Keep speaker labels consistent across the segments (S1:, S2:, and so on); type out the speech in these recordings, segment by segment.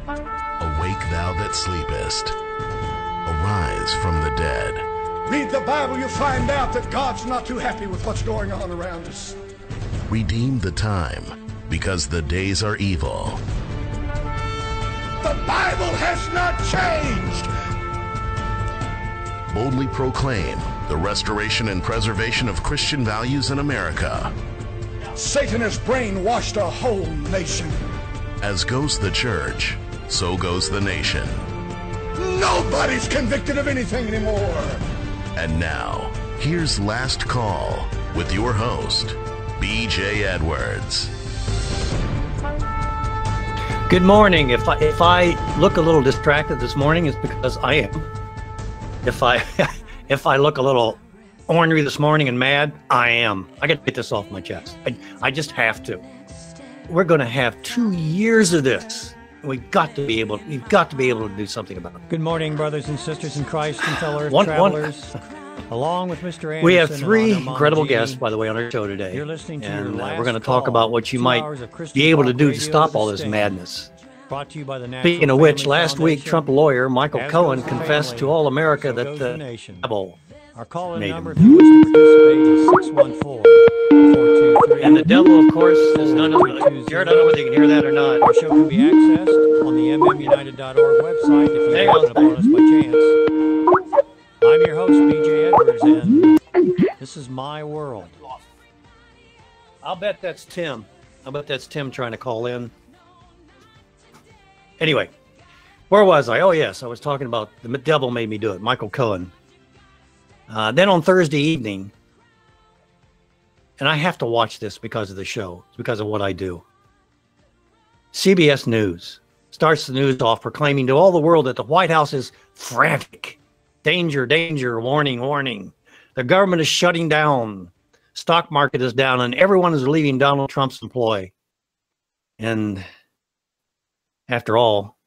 S1: Awake thou that sleepest, arise from the dead.
S2: Read the Bible, you'll find out that God's not too happy with what's going on around us.
S1: Redeem the time, because the days are evil.
S2: The Bible has not changed.
S1: Boldly proclaim the restoration and preservation of Christian values in America.
S2: Satan has brainwashed a whole nation.
S1: As goes the church, so goes the nation.
S2: Nobody's convicted of anything anymore.
S1: And now, here's Last Call with your host, B.J. Edwards.
S3: Good morning. If I look a little distracted this morning, it's because I am. If I look a little ornery this morning and mad, I am. I got to get this off my chest. I just have to. We're going to have 2 years of this. We've got to be able to do something about it.
S4: Good morning, brothers and sisters in Christ and fellow Earth travelers. Along with Mr. Anderson,
S3: we have three incredible guests, by the way, on our show today.
S4: You're listening to
S3: and we're going to talk about what you might be able to do to stop all this madness.
S4: Brought to you by the
S3: Speaking of which, last week, Trump lawyer Michael Cohen confessed to all America that the devil
S4: our call-in
S3: made
S4: number
S3: him.
S4: if you wish to participate is 614-423.
S3: And the devil, of course, is none of it. Jared, I don't know whether you can hear that or not.
S4: Our show can be accessed on the mmunited.org website if you happen upon us by chance. I'm your host, B.J. Edwards, and this is my world.
S3: I'll bet that's Tim. I bet that's Tim trying to call in. Anyway, where was I? Oh, yes, I was talking about the devil made me do it, Michael Cohen. Then on Thursday evening, and I have to watch this because of the show. It's because of what I do. CBS News starts the news off proclaiming to all the world that the White House is frantic. Danger, danger, warning, warning. The government is shutting down. Stock market is down, and everyone is leaving Donald Trump's employ. And after all,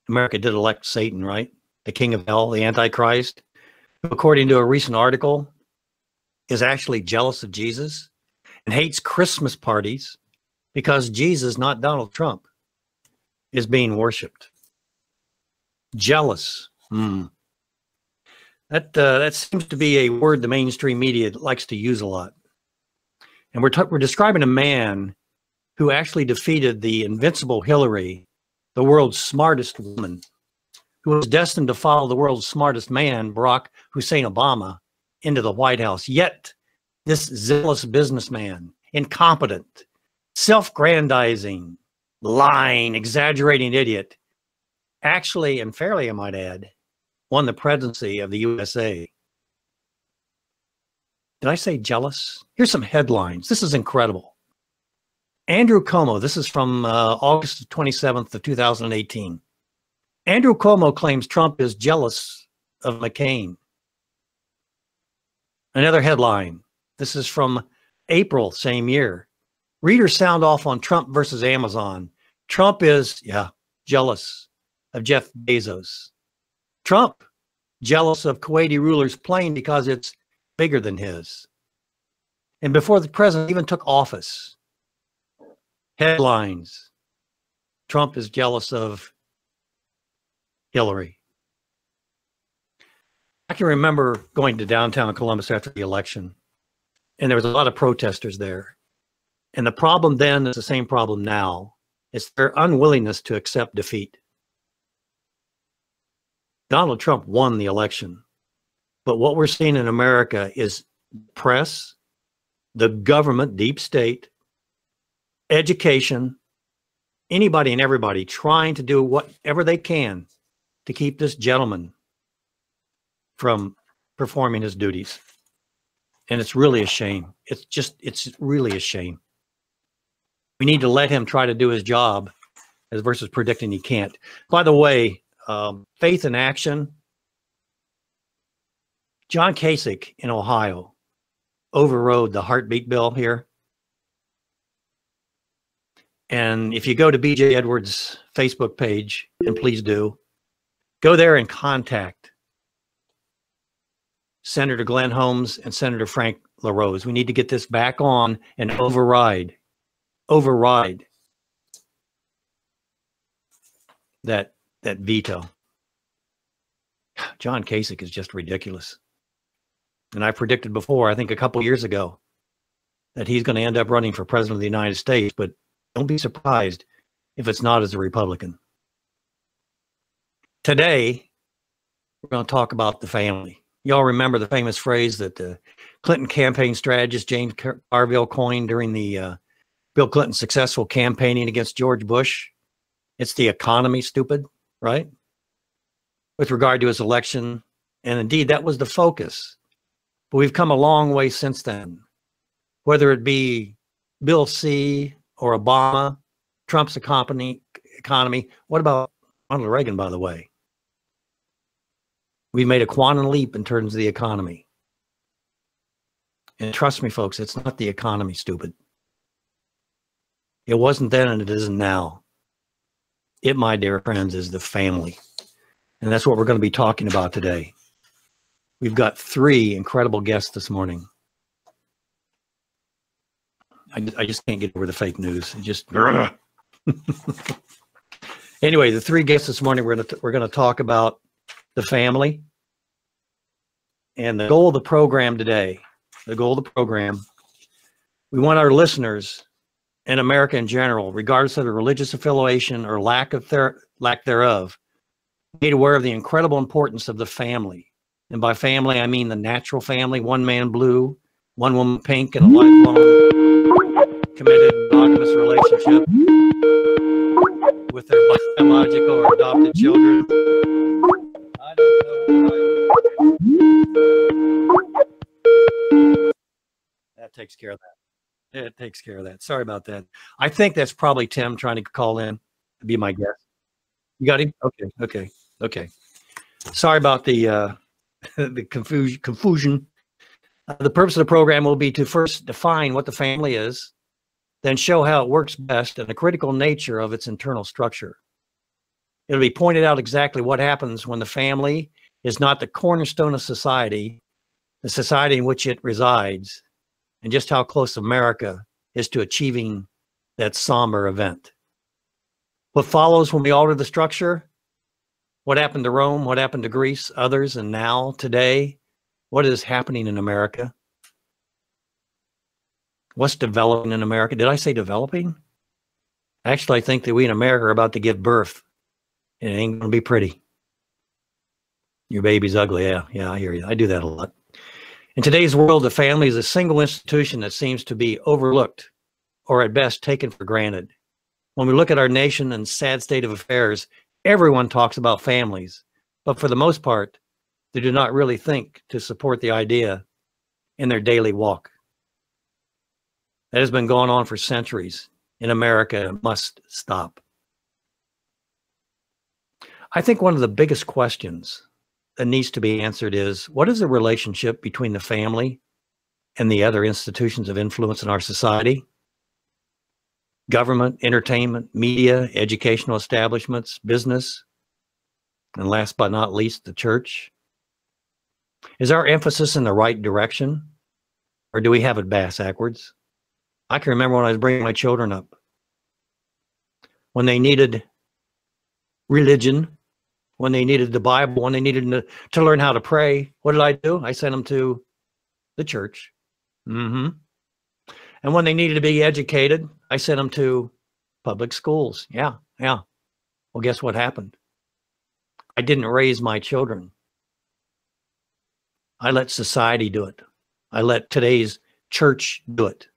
S3: America did elect Satan, right? The king of hell, the Antichrist, who, according to a recent article, is actually jealous of Jesus and hates Christmas parties because Jesus, not Donald Trump, is being worshipped. Jealous. That seems to be a word the mainstream media likes to use a lot. And we're describing a man who actually defeated the invincible Hillary, the world's smartest woman, who was destined to follow the world's smartest man, Barack Hussein Obama, into the White House. Yet this zealous businessman, incompetent, self-grandizing, lying, exaggerating idiot, actually, and fairly I might add, won the presidency of the USA. Did I say jealous? Here's some headlines. This is incredible. Andrew Cuomo, this is from August 27th of 2018. Andrew Cuomo claims Trump is jealous of McCain. Another headline. This is from April, same year. Readers sound off on Trump versus Amazon. Trump is, jealous of Jeff Bezos. Trump, jealous of Kuwaiti ruler's plane because it's bigger than his. And before the president even took office, headlines, Trump is jealous of Hillary. I can remember going to downtown Columbus after the election, and there was a lot of protesters there. And the problem then is the same problem now. It's their unwillingness to accept defeat. Donald Trump won the election. But what we're seeing in America is press, the government, deep state, education, anybody and everybody trying to do whatever they can to keep this gentleman from performing his duties. And it's really a shame. It's really a shame. We need to let him try to do his job as versus predicting he can't. By the way, faith in action. John Kasich in Ohio overrode the heartbeat bill here. And if you go to BJ Edwards' Facebook page, and please do, go there and contact Senator Glenn Holmes and Senator Frank LaRose. We need to get this back on and override that veto. John Kasich is just ridiculous. And I predicted before, I think a couple years ago, that he's going to end up running for president of the United States, but don't be surprised if it's not as a Republican. Today, we're going to talk about the family. Y'all remember the famous phrase that the Clinton campaign strategist James Carville coined during the Bill Clinton's successful campaigning against George Bush? It's the economy, stupid, right? With regard to his election. And indeed, that was the focus. But we've come a long way since then. Whether it be Bill C. or Obama, Trump's economy. What about Ronald Reagan, by the way? We've made a quantum leap in terms of the economy. And trust me, folks, it's not the economy, stupid. It wasn't then and it isn't now. It, my dear friends, is the family. And that's what we're going to be talking about today. We've got 3 incredible guests this morning. I just can't get over the fake news. It just anyway, the 3 guests this morning, we're going to talk about the family. And the goal of the program today, we want our listeners and America in general, regardless of their religious affiliation or lack thereof, made aware of the incredible importance of the family. And by family, I mean the natural family, one man blue, one woman pink, and a lifelong committed monogamous relationship with their biological or adopted children. I don't know. That takes care of that. It takes care of that. Sorry about that. I think that's probably Tim trying to call in to be my guest. You got him? Okay. Sorry about the the confusion. The purpose of the program will be to first define what the family is, then show how it works best and the critical nature of its internal structure. It'll be pointed out exactly what happens when the family is not the cornerstone of society, the society in which it resides, and just how close America is to achieving that somber event. What follows when we alter the structure? What happened to Rome? What happened to Greece? Others, and now, today, what is happening in America? What's developing in America? Did I say developing? Actually, I think that we in America are about to give birth, and it ain't going to be pretty. Your baby's ugly. Yeah, I hear you. I do that a lot. In today's world, the family is a single institution that seems to be overlooked or at best taken for granted. When we look at our nation and sad state of affairs, everyone talks about families, but for the most part, they do not really think to support the idea in their daily walk. That has been going on for centuries in America. It must stop. I think one of the biggest questions that needs to be answered is, what is the relationship between the family and the other institutions of influence in our society? Government, entertainment, media, educational establishments, business, and last but not least, the church. Is our emphasis in the right direction, or do we have it backwards? I can remember when I was bringing my children up, when they needed religion, when they needed the Bible, when they needed to learn how to pray. What did I do? I sent them to the church. And when they needed to be educated, I sent them to public schools. Yeah. Well, guess what happened? I didn't raise my children. I let society do it. I let today's church do it.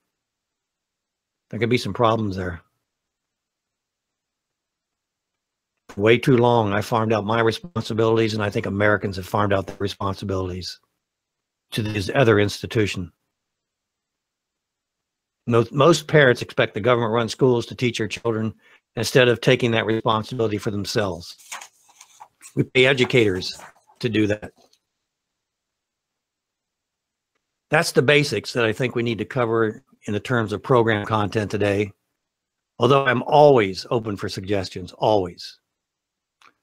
S3: There could be some problems there. For way too long, I farmed out my responsibilities, and I think Americans have farmed out their responsibilities to these other institutions. Most parents expect the government-run schools to teach their children instead of taking that responsibility for themselves. We pay educators to do that. That's the basics that I think we need to cover in the terms of program content today, although I'm always open for suggestions, always.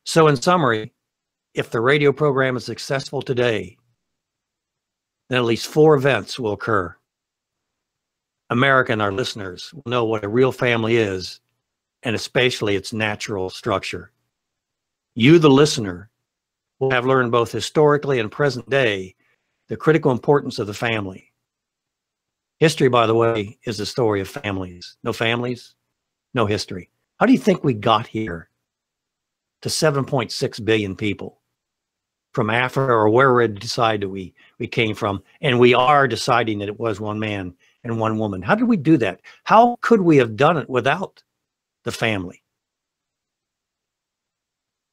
S3: So in summary, if the radio program is successful today, then at least 4 events will occur. America and our listeners will know what a real family is, and especially its natural structure. You, the listener, will have learned both historically and present day the critical importance of the family. History, by the way, is the story of families. No families, no history. How do you think we got here to 7.6 billion people from Africa or wherever it decided we came from? And we are deciding that it was one man and one woman. How did we do that? How could we have done it without the family?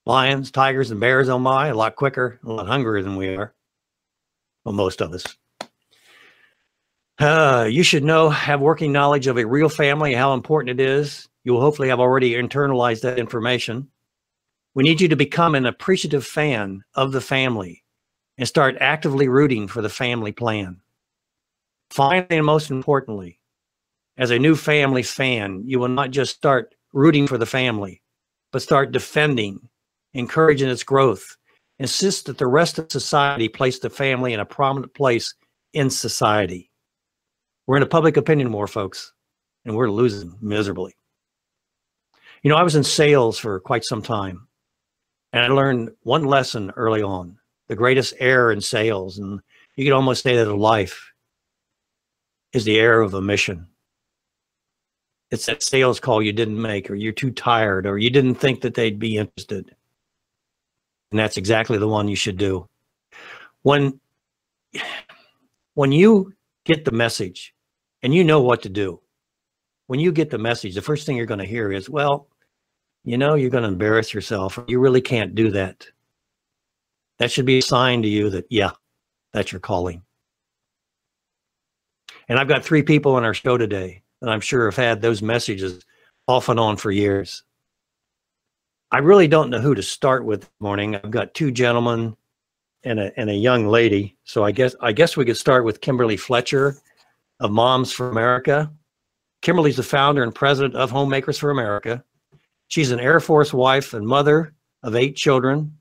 S3: Lions, tigers, and bears, oh my, a lot quicker, a lot hungrier than we are. Well, most of us. You should have working knowledge of a real family, how important it is. You will hopefully have already internalized that information. We need you to become an appreciative fan of the family and start actively rooting for the family plan. Finally, and most importantly, as a new family fan, you will not just start rooting for the family, but start defending, encouraging its growth. Insist that the rest of society place the family in a prominent place in society. We're in a public opinion war, folks, and we're losing miserably. You know, I was in sales for quite some time, and I learned one lesson early on. The greatest error in sales, and you could almost say that of life, is the error of omission. It's that sales call you didn't make, or you're too tired, or you didn't think that they'd be interested. And that's exactly the one you should do. When you get the message and you know what to do, when you get the message, the first thing you're going to hear is, well, you know, you're going to embarrass yourself. You really can't do that. That should be a sign to you that, yeah, that's your calling. And I've got 3 people on our show today that I'm sure have had those messages off and on for years. I really don't know who to start with this morning. I've got 2 gentlemen and a young lady. So I guess we could start with Kimberly Fletcher of Moms for America. Kimberly's the founder and president of Homemakers for America. She's an Air Force wife and mother of 8 children.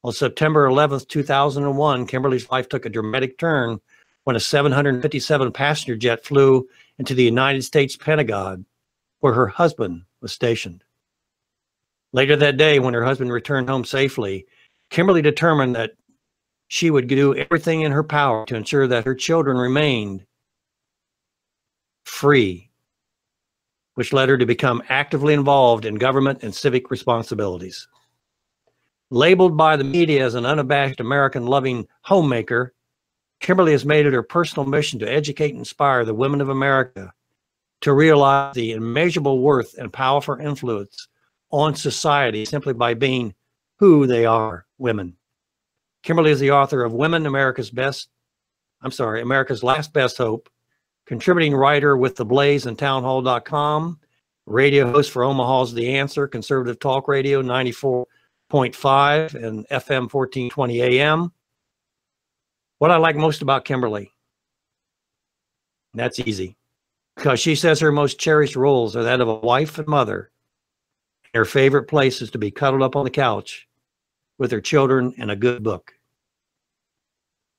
S3: On September 11th, 2001, Kimberly's life took a dramatic turn when a 757 passenger jet flew into the United States Pentagon, where her husband was stationed. Later that day, when her husband returned home safely, Kimberly determined that she would do everything in her power to ensure that her children remained free, which led her to become actively involved in government and civic responsibilities. Labeled by the media as an unabashed American-loving homemaker, Kimberly has made it her personal mission to educate and inspire the women of America to realize the immeasurable worth and powerful influence on society simply by being who they are, women. Kimberly is the author of America's Last Best Hope, contributing writer with The Blaze and townhall.com, radio host for Omaha's The Answer, conservative talk radio 94.5 and FM 1420 AM. What I like most about Kimberly, that's easy, because she says her most cherished roles are that of a wife and mother. Her favorite place is to be cuddled up on the couch with her children and a good book.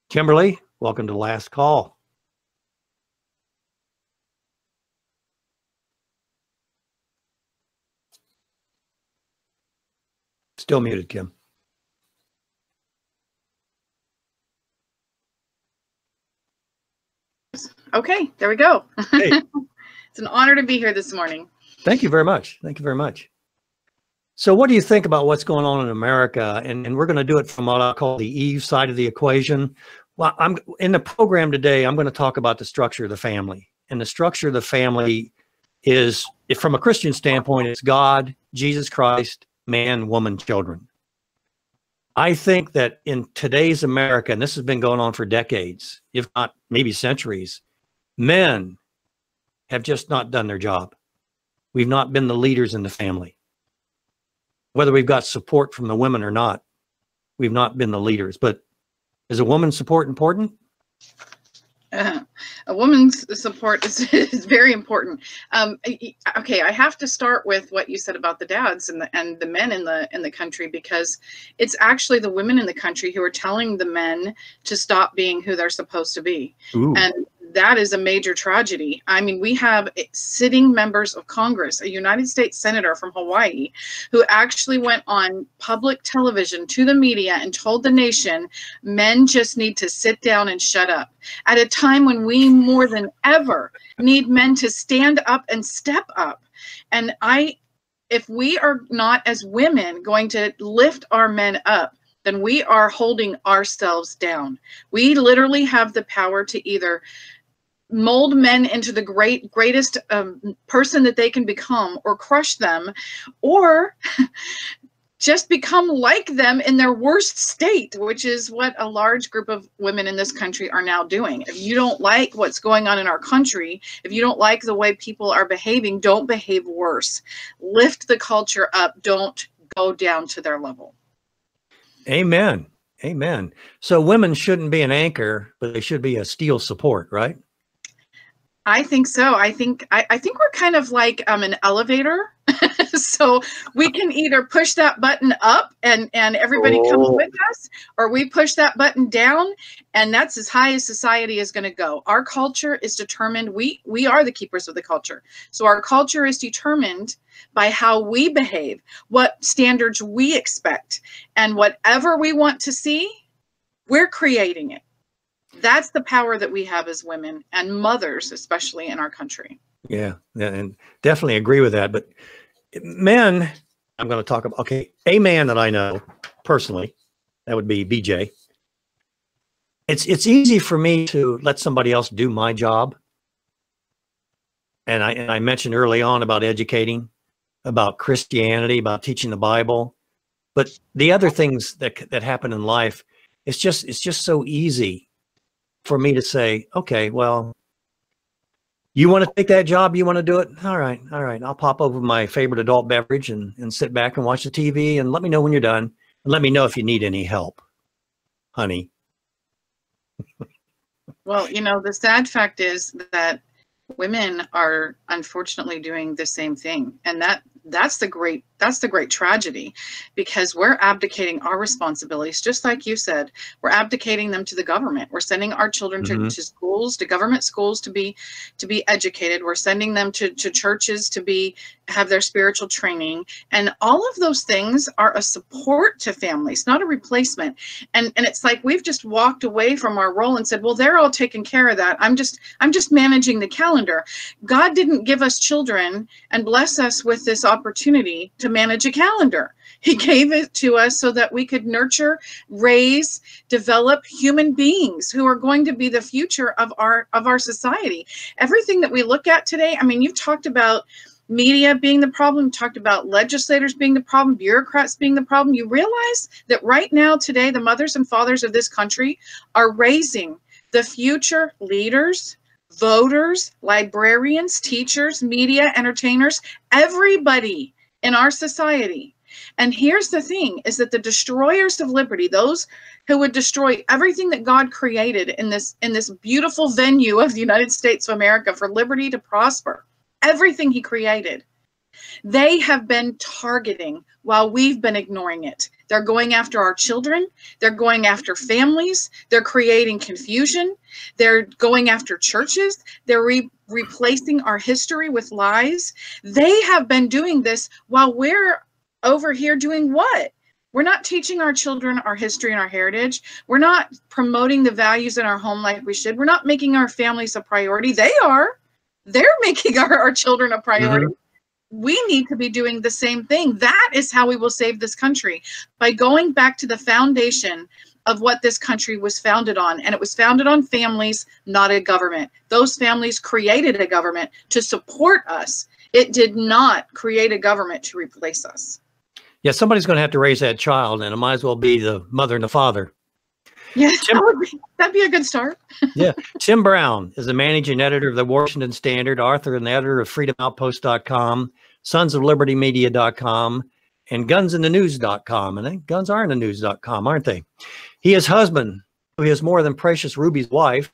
S3: Kimberly, welcome to Last Call. Still muted, Kim.
S5: Okay, there we go.
S3: Hey.
S5: It's an honor to be here this morning.
S3: Thank you very much. Thank you very much. So what do you think about what's going on in America? And we're going to do it from what I call the Eve side of the equation. Well, I'm in the program today, I'm going to talk about the structure of the family. And the structure of the family is, if from a Christian standpoint, it's God, Jesus Christ, man, woman, children. I think that in today's America, and this has been going on for decades, if not maybe centuries, men have just not done their job. We've not been the leaders in the family. Whether we've got support from the women or not, we've not been the leaders. But is a woman's support important?
S5: A woman's support is very important. Okay, I have to start with what you said about the dads and the men in the country, because it's actually the women in the country who are telling the men to stop being who they're supposed to be.
S3: Ooh.
S5: And that is a major tragedy. I mean, we have sitting members of Congress, a United States Senator from Hawaii, who actually went on public television to the media and told the nation, men just need to sit down and shut up. At a time when we more than ever need men to stand up and step up. And if we are not, as women, going to lift our men up, then we are holding ourselves down. We literally have the power to either mold men into the greatest person that they can become, or crush them, or just become like them in their worst state, which is what a large group of women in this country are now doing. If you don't like what's going on in our country, if you don't like the way people are behaving, don't behave worse. Lift the culture up. Don't go down to their level.
S3: Amen. Amen. So women shouldn't be an anchor, but they should be a steel support, right?
S5: I think so. I think we're kind of like an elevator. So we can either push that button up and everybody comes with us, or we push that button down, and that's as high as society is going to go. Our culture is determined. We are the keepers of the culture. So our culture is determined by how we behave, what standards we expect, and whatever we want to see, we're creating it. That's the power that we have as women and mothers, especially in our country. Yeah,
S3: and definitely agree with that. But men, I'm going to talk about, okay, a man that I know personally, that would be BJ. It's easy for me to let somebody else do my job. And I mentioned early on about educating, about Christianity, about teaching the Bible. But the other things that happen in life, it's just so easy for me to say, okay, well, you want to take that job? You want to do it? All right. I'll pop over my favorite adult beverage and sit back and watch the TV, and let me know when you're done. And let me know if you need any help, honey.
S5: Well, the sad fact is that women are unfortunately doing the same thing. And that's the great tragedy, because we're abdicating our responsibilities. Just like you said, we're abdicating them to the government. We're sending our children to schools, to government schools to be educated. We're sending them to churches to have their spiritual training. And all of those things are a support to families, not a replacement. And it's like we've just walked away from our role and said, well, they're all taking care of that. I'm just managing the calendar. God didn't give us children and bless us with this opportunity to manage a calendar. He gave it to us so that we could nurture, raise, develop human beings who are going to be the future of our society. Everything that we look at today, I mean, you've talked about media being the problem, talked about legislators being the problem, bureaucrats being the problem. You realize that right now, today, the mothers and fathers of this country are raising the future leaders, voters, librarians, teachers, media, entertainers, everybody in our society. And here's the thing, is that the destroyers of liberty, those who would destroy everything that God created in this beautiful venue of the United States of America for liberty to prosper, everything he created, they have been targeting while we've been ignoring it. They're going after our children. They're going after families. They're creating confusion. They're going after churches. They're replacing our history with lies. They have been doing this while we're over here doing what? We're not teaching our children our history and our heritage. We're not promoting the values in our home like we should. We're not making our families a priority. They are. They're making our children a priority. We need to be doing the same thing. That is how we will save this country, by going back to the foundation of what this country was founded on. And it was founded on families, not a government. Those families created a government to support us. It did not create a government to replace us.
S3: Yeah, somebody's going to have to raise that child, and it might as well be the mother and the father.
S5: Yeah, that'd be a good start.
S3: Yeah. Tim Brown is the managing editor of the Washington Standard, author and the editor of freedomoutpost.com, sonsoflibertymedia.com, and gunsinthenews.com. And I think guns are in the news.com, aren't they? He is husband who is more than precious Ruby's wife,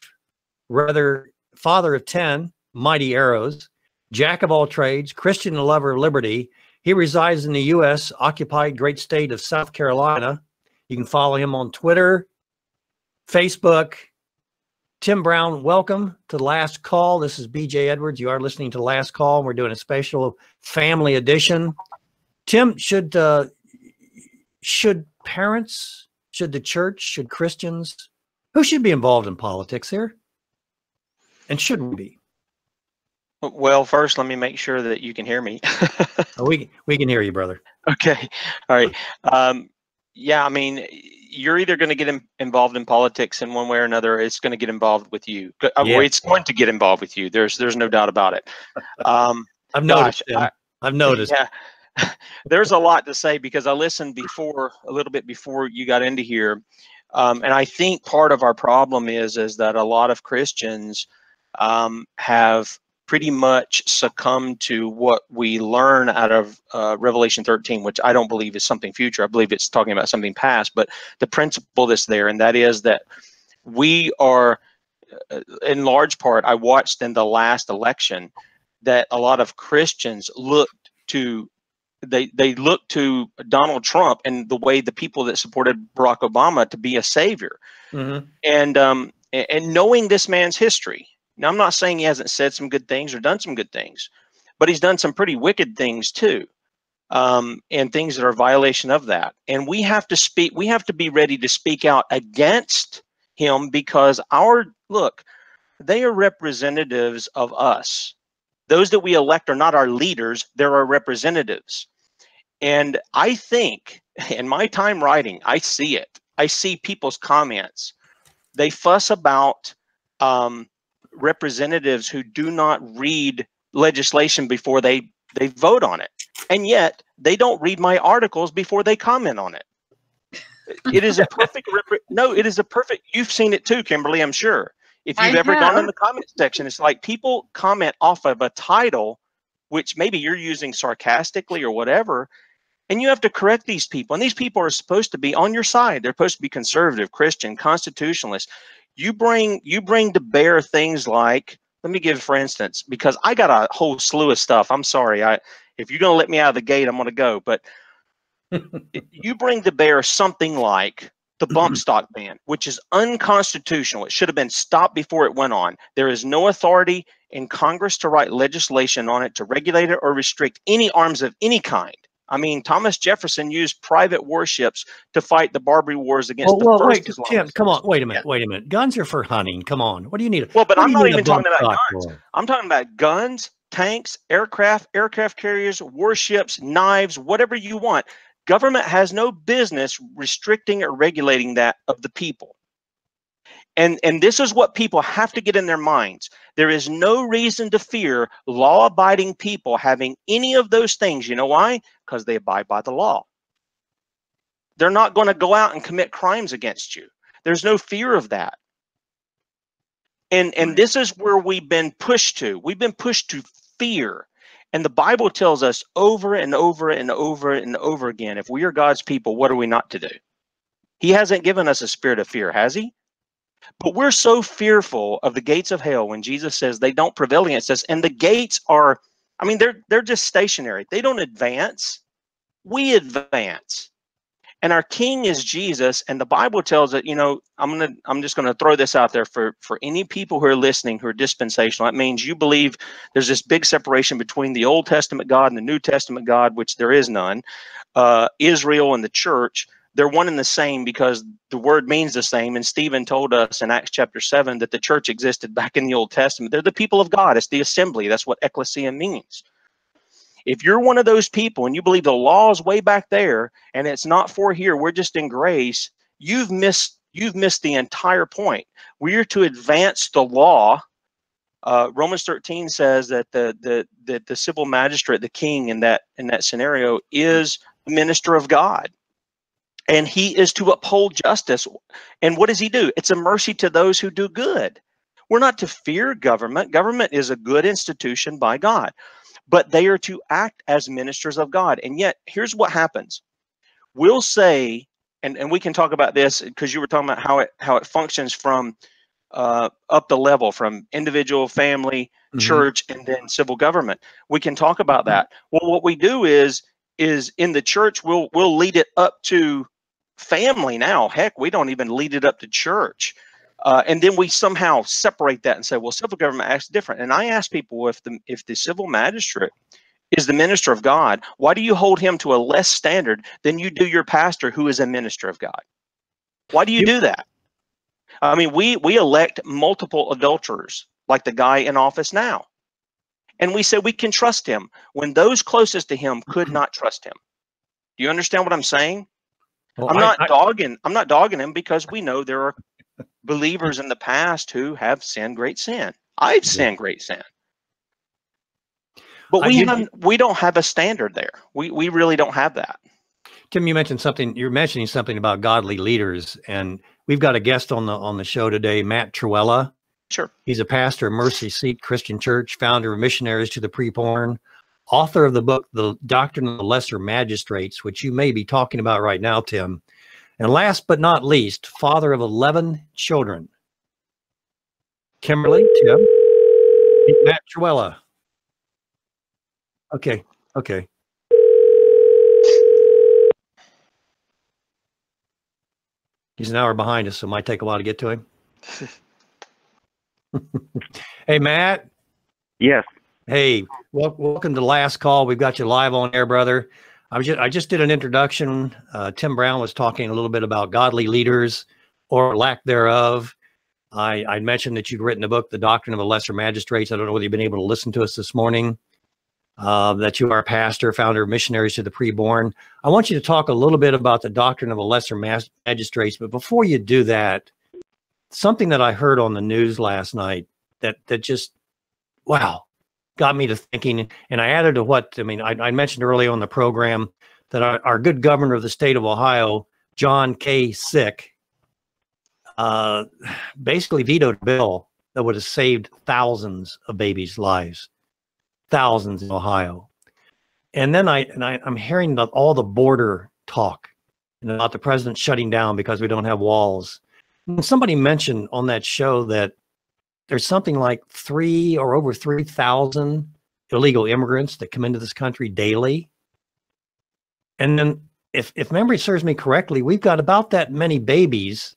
S3: rather father of 10 mighty arrows, jack of all trades, Christian and lover of liberty. He resides in the U.S. occupied great state of South Carolina. You can follow him on Twitter, Facebook, Tim Brown, welcome to the Last Call. This is BJ Edwards. You are listening to the Last Call. We're doing a special family edition. Tim, should parents, should the church, should Christians, who should be involved in politics here? And should we be?
S6: Well, first, let me make sure that you can hear me.
S3: We can hear you, brother. Okay.
S6: All right. Yeah, I mean, you're either going to get involved in politics in one way or another. It's going to get involved with you.
S3: Yeah.
S6: It's going to get involved with you. There's no doubt about it.
S3: I've noticed. I've noticed.
S6: Yeah, there's a lot to say because I listened a little bit before you got into here, and I think part of our problem is that a lot of Christians have pretty much succumb to what we learn out of Revelation 13, which I don't believe is something future. I believe it's talking about something past, but the principle that's there, and that is that we are, in large part, I watched in the last election that a lot of Christians looked to, they looked to Donald Trump and the way the people that supported Barack Obama to be a savior. Mm-hmm. And knowing this man's history. Now, I'm not saying he hasn't said some good things or done some good things, but he's done some pretty wicked things too, and things that are a violation of that. And we have to speak. We have to be ready to speak out against him because they are representatives of us. Those that we elect are not our leaders; they're our representatives. And I think, in my time writing, I see it. I see people's comments. They fuss about representatives who do not read legislation before they vote on it, and yet they don't read my articles before they comment on it. It is a perfect it is a perfect. You've seen it too, Kimberly, I'm sure. If you've ever gone in the comment section, it's like people comment off of a title which maybe you're using sarcastically or whatever, and you have to correct these people, and these people are supposed to be on your side. They're supposed to be conservative, Christian, constitutionalist. You bring to bear things like, let me give, for instance, because I got a whole slew of stuff. I'm sorry. If you're going to let me out of the gate, I'm going to go. But you bring to bear something like the bump stock ban, which is unconstitutional. It should have been stopped before it went on. There is no authority in Congress to write legislation on it to regulate it or restrict any arms of any kind. I mean, Thomas Jefferson used private warships to fight the Barbary Wars against the first Islamists.
S3: Tim, come on, wait a minute. Guns are for hunting. Come on. What do you need?
S6: Well, but I'm not even talking about guns. I'm talking about guns, tanks, aircraft carriers, warships, knives, whatever you want. Government has no business restricting or regulating that of the people. And this is what people have to get in their minds. There is no reason to fear law-abiding people having any of those things. You know why? Because they abide by the law. They're not going to go out and commit crimes against you. There's no fear of that. And this is where we've been pushed to. We've been pushed to fear. And the Bible tells us over and over and over and over again, if we are God's people, what are we not to do? He hasn't given us a spirit of fear, has he? But we're so fearful of the gates of hell when Jesus says they don't prevail against us. And the gates are, I mean, they're just stationary. They don't advance. We advance. And our King is Jesus. And the Bible tells it, I'm just going to throw this out there for any people who are listening who are dispensational. That means you believe there's this big separation between the Old Testament God and the New Testament God, which there is none. Israel and the church. They're one and the same because the word means the same. And Stephen told us in Acts chapter 7 that the church existed back in the Old Testament. They're the people of God. It's the assembly. That's what ecclesia means. If you're one of those people and you believe the law is way back there and it's not for here, we're just in grace, you've missed the entire point. We're to advance the law. Romans 13 says that the civil magistrate, the king in that scenario, is the minister of God. And he is to uphold justice. And what does he do? It's a mercy to those who do good. We're not to fear government. Government is a good institution by God. But they are to act as ministers of God. And yet, here's what happens. We'll say, and we can talk about this because you were talking about how it functions from up the level, from individual, family, church, and then civil government. We can talk about that. Well, what we do is in the church, we'll lead it up to family now. Heck, we don't even lead it up to church. And then we somehow separate that and say, well, civil government acts different. And I ask people, if the civil magistrate is the minister of God, why do you hold him to a less standard than you do your pastor, who is a minister of God? Why do you do that? I mean, we elect multiple adulterers, like the guy in office now. And we say we can trust him when those closest to him could not trust him. Do you understand what I'm saying? Well, I'm not dogging him, because we know there are believers in the past who have sinned great sin. I've sinned great sin. But we don't have a standard there. We really don't have that.
S3: Tim, you mentioned something. You're mentioning something about godly leaders, and we've got a guest on the show today, Matt Trewhella.
S6: Sure.
S3: He's a pastor of Mercy Seat Christian Church, founder of Missionaries to the Preborn, author of the book, The Doctrine of the Lesser Magistrates, which you may be talking about right now, Tim. And last but not least, father of 11 children. Kimberly, Tim, Matt Trewhella. Okay. He's an hour behind us, so it might take a while to get to him. Hey, Matt.
S7: Yes.
S3: Hey, welcome to Last Call. We've got you live on air, brother. I just did an introduction. Tim Brown was talking a little bit about godly leaders, or lack thereof. I mentioned that you'd written a book, The Doctrine of the Lesser Magistrates. I don't know whether you've been able to listen to us this morning. That you are a pastor, founder of Missionaries to the Preborn. I want you to talk a little bit about the Doctrine of the Lesser Magistrates. But before you do that, something that I heard on the news last night that just, wow, got me to thinking. And I added to what, I mentioned earlier on the program that our good governor of the state of Ohio, John K. Sick, basically vetoed a bill that would have saved thousands of babies' lives. Thousands in Ohio. And then I'm hearing about all the border talk and about the president shutting down because we don't have walls. And somebody mentioned on that show that there's something like 3 or over 3,000 illegal immigrants that come into this country daily. And then if memory serves me correctly, we've got about that many babies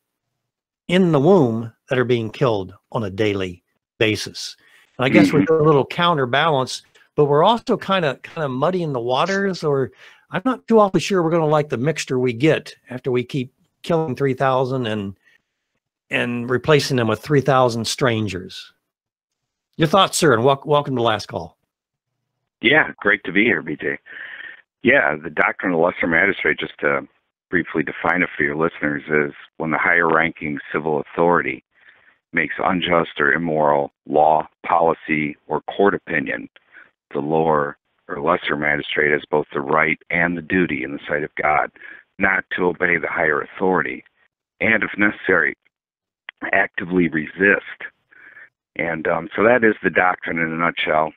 S3: in the womb that are being killed on a daily basis. And I guess we're doing a little counterbalance, but we're also kind of muddying the waters, or I'm not too awfully sure we're going to like the mixture we get after we keep killing 3,000 and replacing them with 3,000 strangers. Your thoughts, sir, and welcome to Last Call.
S7: Yeah, great to be here, BJ. Yeah, the Doctrine of the Lesser Magistrate, just to briefly define it for your listeners, is when the higher-ranking civil authority makes unjust or immoral law, policy, or court opinion, the lower or lesser magistrate has both the right and the duty in the sight of God not to obey the higher authority, and if necessary, actively resist. And so that is the doctrine in a nutshell.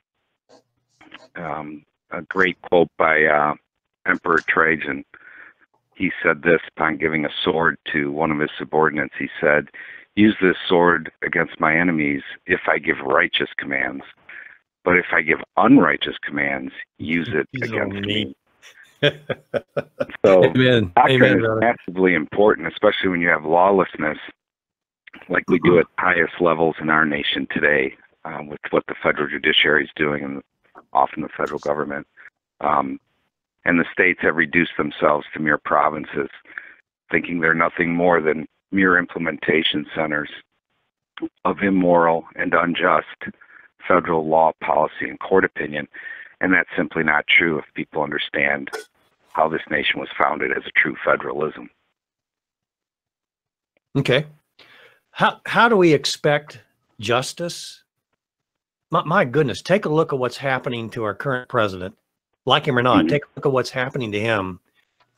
S7: A great quote by Emperor Trajan. He said this upon giving a sword to one of his subordinates. He said, "Use this sword against my enemies if I give righteous commands. But if I give unrighteous commands, use it against me." So doctrine is massively important, especially when you have lawlessness like we do at highest levels in our nation today, with what the federal judiciary is doing and often the federal government. And the states have reduced themselves to mere provinces, thinking they're nothing more than mere implementation centers of immoral and unjust federal law, policy, and court opinion. And that's simply not true if people understand how this nation was founded as a true federalism.
S3: Okay. How do we expect justice? My goodness, take a look at what's happening to our current president. Like him or not, take a look at what's happening to him,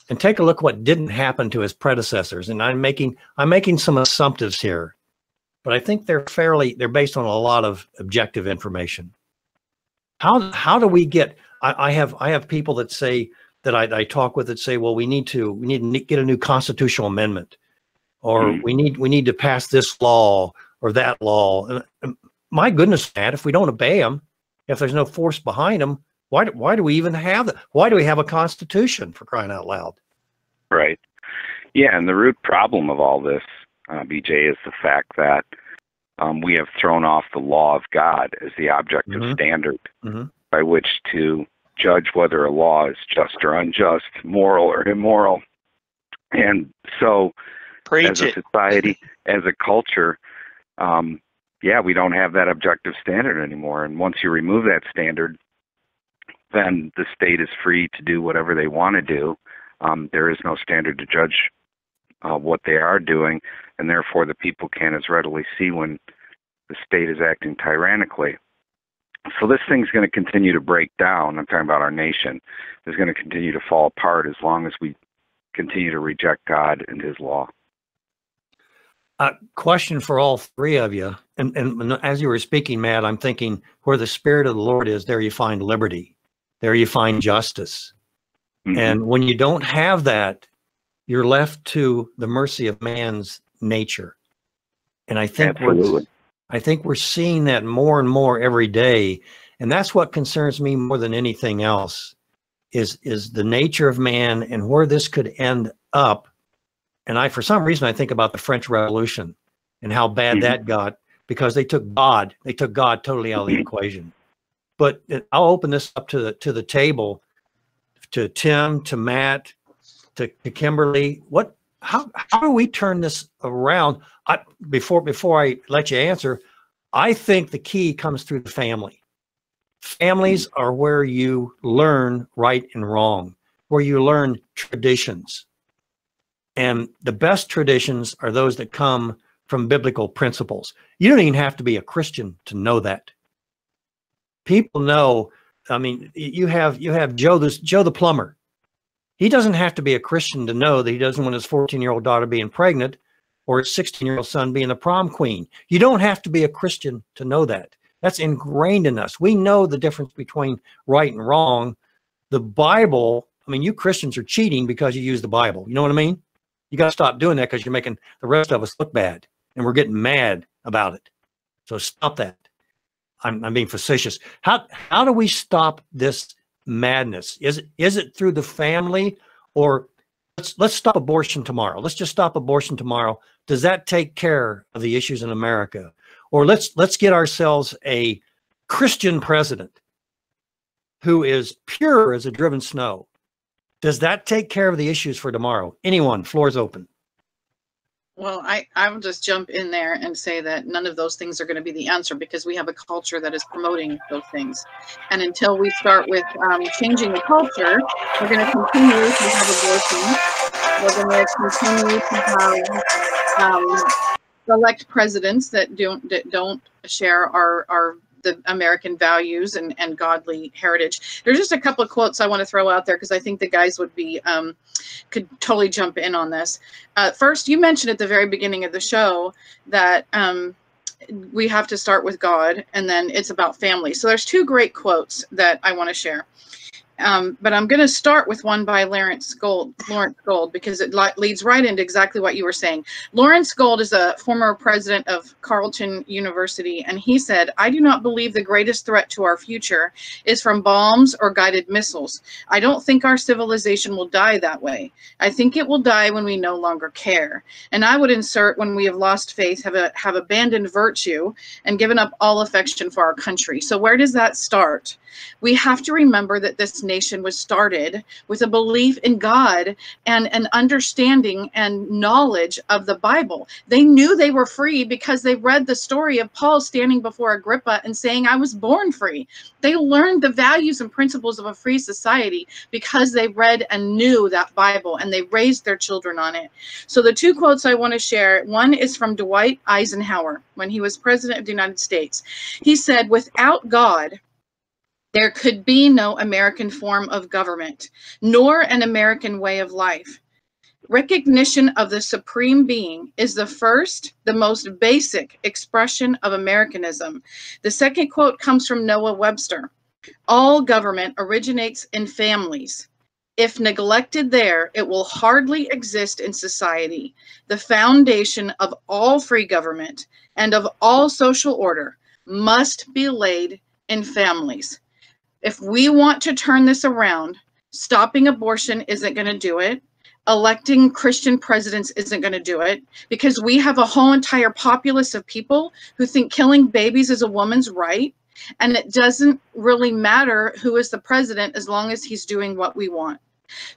S3: and take a look at what didn't happen to his predecessors. And I'm making some assumptives here, but I think they're based on a lot of objective information. How do we get? I have people that say that I talk with that say, well, we need to get a new constitutional amendment, or we need to pass this law or that law. And my goodness, Matt, if we don't obey them, if there's no force behind them, why do we even have that? Why do we have a constitution, for crying out loud?
S7: Right. Yeah, and the root problem of all this BJ, is the fact that we have thrown off the law of God as the objective standard by which to judge whether a law is just or unjust, moral or immoral. And so, as a society, as a culture, we don't have that objective standard anymore. And once you remove that standard, then the state is free to do whatever they want to do. There is no standard to judge what they are doing, and therefore the people can't as readily see when the state is acting tyrannically. So this thing's going to continue to break down. I'm talking about our nation. It's going to continue to fall apart as long as we continue to reject God and his law.
S3: Question for all three of you. And as you were speaking, Matt, I'm thinking, where the Spirit of the Lord is, there you find liberty. There you find justice. And when you don't have that, you're left to the mercy of man's nature. And I think we're seeing that more and more every day. And that's what concerns me more than anything else, is the nature of man and where this could end up. And for some reason, I think about the French Revolution and how bad that got, because they took God totally out of the equation. But I'll open this up to the table, to Tim, to Matt, to Kimberly. How do we turn this around? Before I let you answer, I think the key comes through the family. Families are where you learn right and wrong, where you learn traditions. And the best traditions are those that come from biblical principles. You don't even have to be a Christian to know that. People know, I mean, you have Joe the plumber. He doesn't have to be a Christian to know that he doesn't want his 14-year-old daughter being pregnant or his 16-year-old son being the prom queen. You don't have to be a Christian to know that. That's ingrained in us. We know the difference between right and wrong. The Bible, I mean, you Christians are cheating because you use the Bible. You know what I mean? You got to stop doing that, because you're making the rest of us look bad, and we're getting mad about it. So stop that. I'm being facetious. How do we stop this madness? Is it through the family, or let's stop abortion tomorrow? Let's just stop abortion tomorrow. Does that take care of the issues in America? Or let's get ourselves a Christian president who is pure as a driven snow. Does that take care of the issues for tomorrow? Anyone? Floor's open.
S5: Well, I will just jump in there and say that none of those things are going to be the answer, because we have a culture that is promoting those things. And until we start with changing the culture, we're going to continue to have abortion. We're going to continue to have elect presidents that don't share the American values and godly heritage. There's just a couple of quotes I want to throw out there, because I think the guys would be could totally jump in on this. First, you mentioned at the very beginning of the show that we have to start with God, and then it's about family. So there's two great quotes that I want to share. But I'm going to start with one by Lawrence Gold, because it leads right into exactly what you were saying. Lawrence Gold is a former president of Carleton University, and he said, "I do not believe the greatest threat to our future is from bombs or guided missiles. I don't think our civilization will die that way. I think it will die when we no longer care." And I would insert, when we have lost faith, have abandoned virtue, and given up all affection for our country. So where does that start? We have to remember that this nation was started with a belief in God and an understanding and knowledge of the Bible. They knew they were free because they read the story of Paul standing before Agrippa and saying, "I was born free." They learned the values and principles of a free society because they read and knew that Bible, and they raised their children on it. So the two quotes I want to share, one is from Dwight Eisenhower when he was president of the United States. He said, "Without God, there could be no American form of government, nor an American way of life. Recognition of the Supreme Being is the first, the most basic expression of Americanism." The second quote comes from Noah Webster. "All government originates in families. If neglected there, it will hardly exist in society. The foundation of all free government and of all social order must be laid in families." If we want to turn this around, stopping abortion isn't going to do it. electing Christian presidents isn't going to do it, because we have a whole entire populace of people who think killing babies is a woman's right. And it doesn't really matter who is the president as long as he's doing what we want.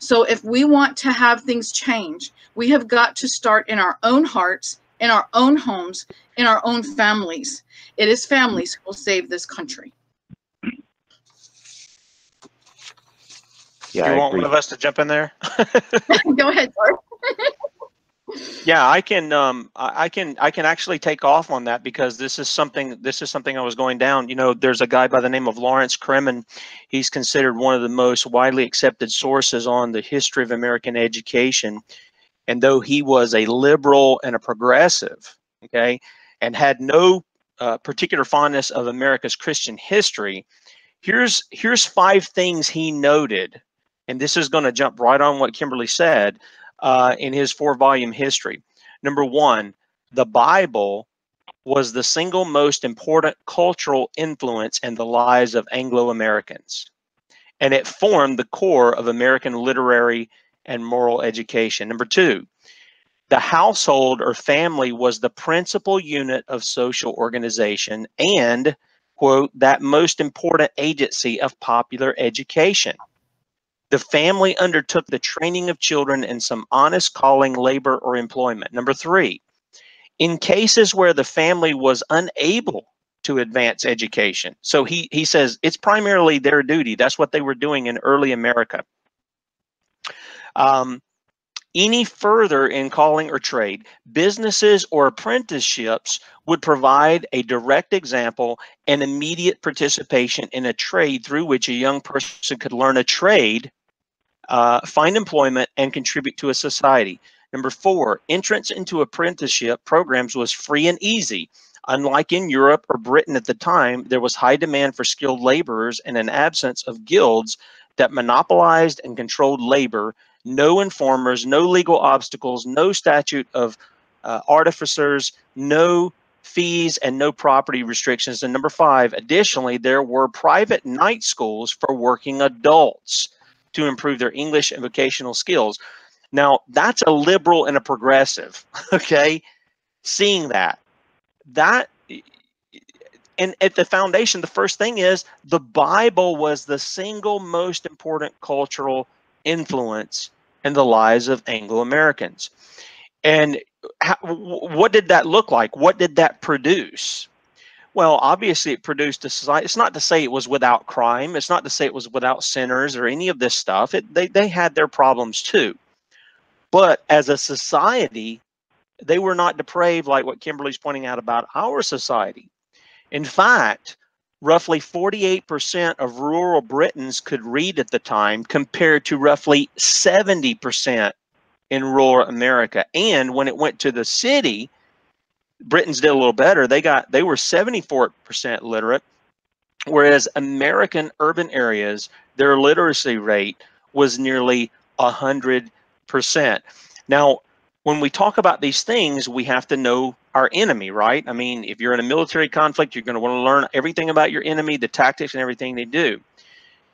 S5: So if we want to have things change, we have got to start in our own hearts, in our own homes, in our own families. It is families who will save this country.
S7: Yeah,
S6: you want one of us to jump in there?
S5: Go ahead, George.
S6: Yeah, I can actually take off on that, because this is something I was going down. You know, there's a guy by the name of Lawrence Kremen. He's considered one of the most widely accepted sources on the history of American education. And though he was a liberal and a progressive, okay, and had no particular fondness of America's Christian history, here's 5 things he noted, and this is going to jump right on what Kimberly said. In his 4-volume history. Number 1, the Bible was the single most important cultural influence in the lives of Anglo-Americans, and it formed the core of American literary and moral education. Number 2, the household or family was the principal unit of social organization and, quote, that most important agency of popular education. The family undertook the training of children in some honest calling, labor, or employment. Number 3, in cases where the family was unable to advance education. So he says it's primarily their duty. That's what they were doing in early America. Any further in calling or trade, businesses or apprenticeships would provide a direct example and immediate participation in a trade through which a young person could learn a trade, find employment, and contribute to a society. Number 4, entrance into apprenticeship programs was free and easy. Unlike in Europe or Britain at the time, there was high demand for skilled laborers and an absence of guilds that monopolized and controlled labor. No informers, no legal obstacles, no statute of artificers, no fees, and no property restrictions. And number 5, additionally, there were private night schools for working adults to improve their English and vocational skills. Now, that's a liberal and a progressive, okay? Seeing that, and at the foundation, the first thing is the Bible was the single most important cultural influence in the lives of Anglo-Americans. And what did that look like? What did that produce? Well, obviously it produced a society. It's not to say it was without crime. It's not to say it was without sinners or any of this stuff. They had their problems too. But as a society, they were not depraved like what Kimberly's pointing out about our society. In fact, roughly 48% of rural Britons could read at the time, compared to roughly 70% in rural America. And when it went to the city, Britons did a little better. They were 74% literate, whereas American urban areas, their literacy rate was nearly 100%. Now, when we talk about these things, we have to know our enemy, right? I mean, if you're in a military conflict, you're going to want to learn everything about your enemy, the tactics and everything they do.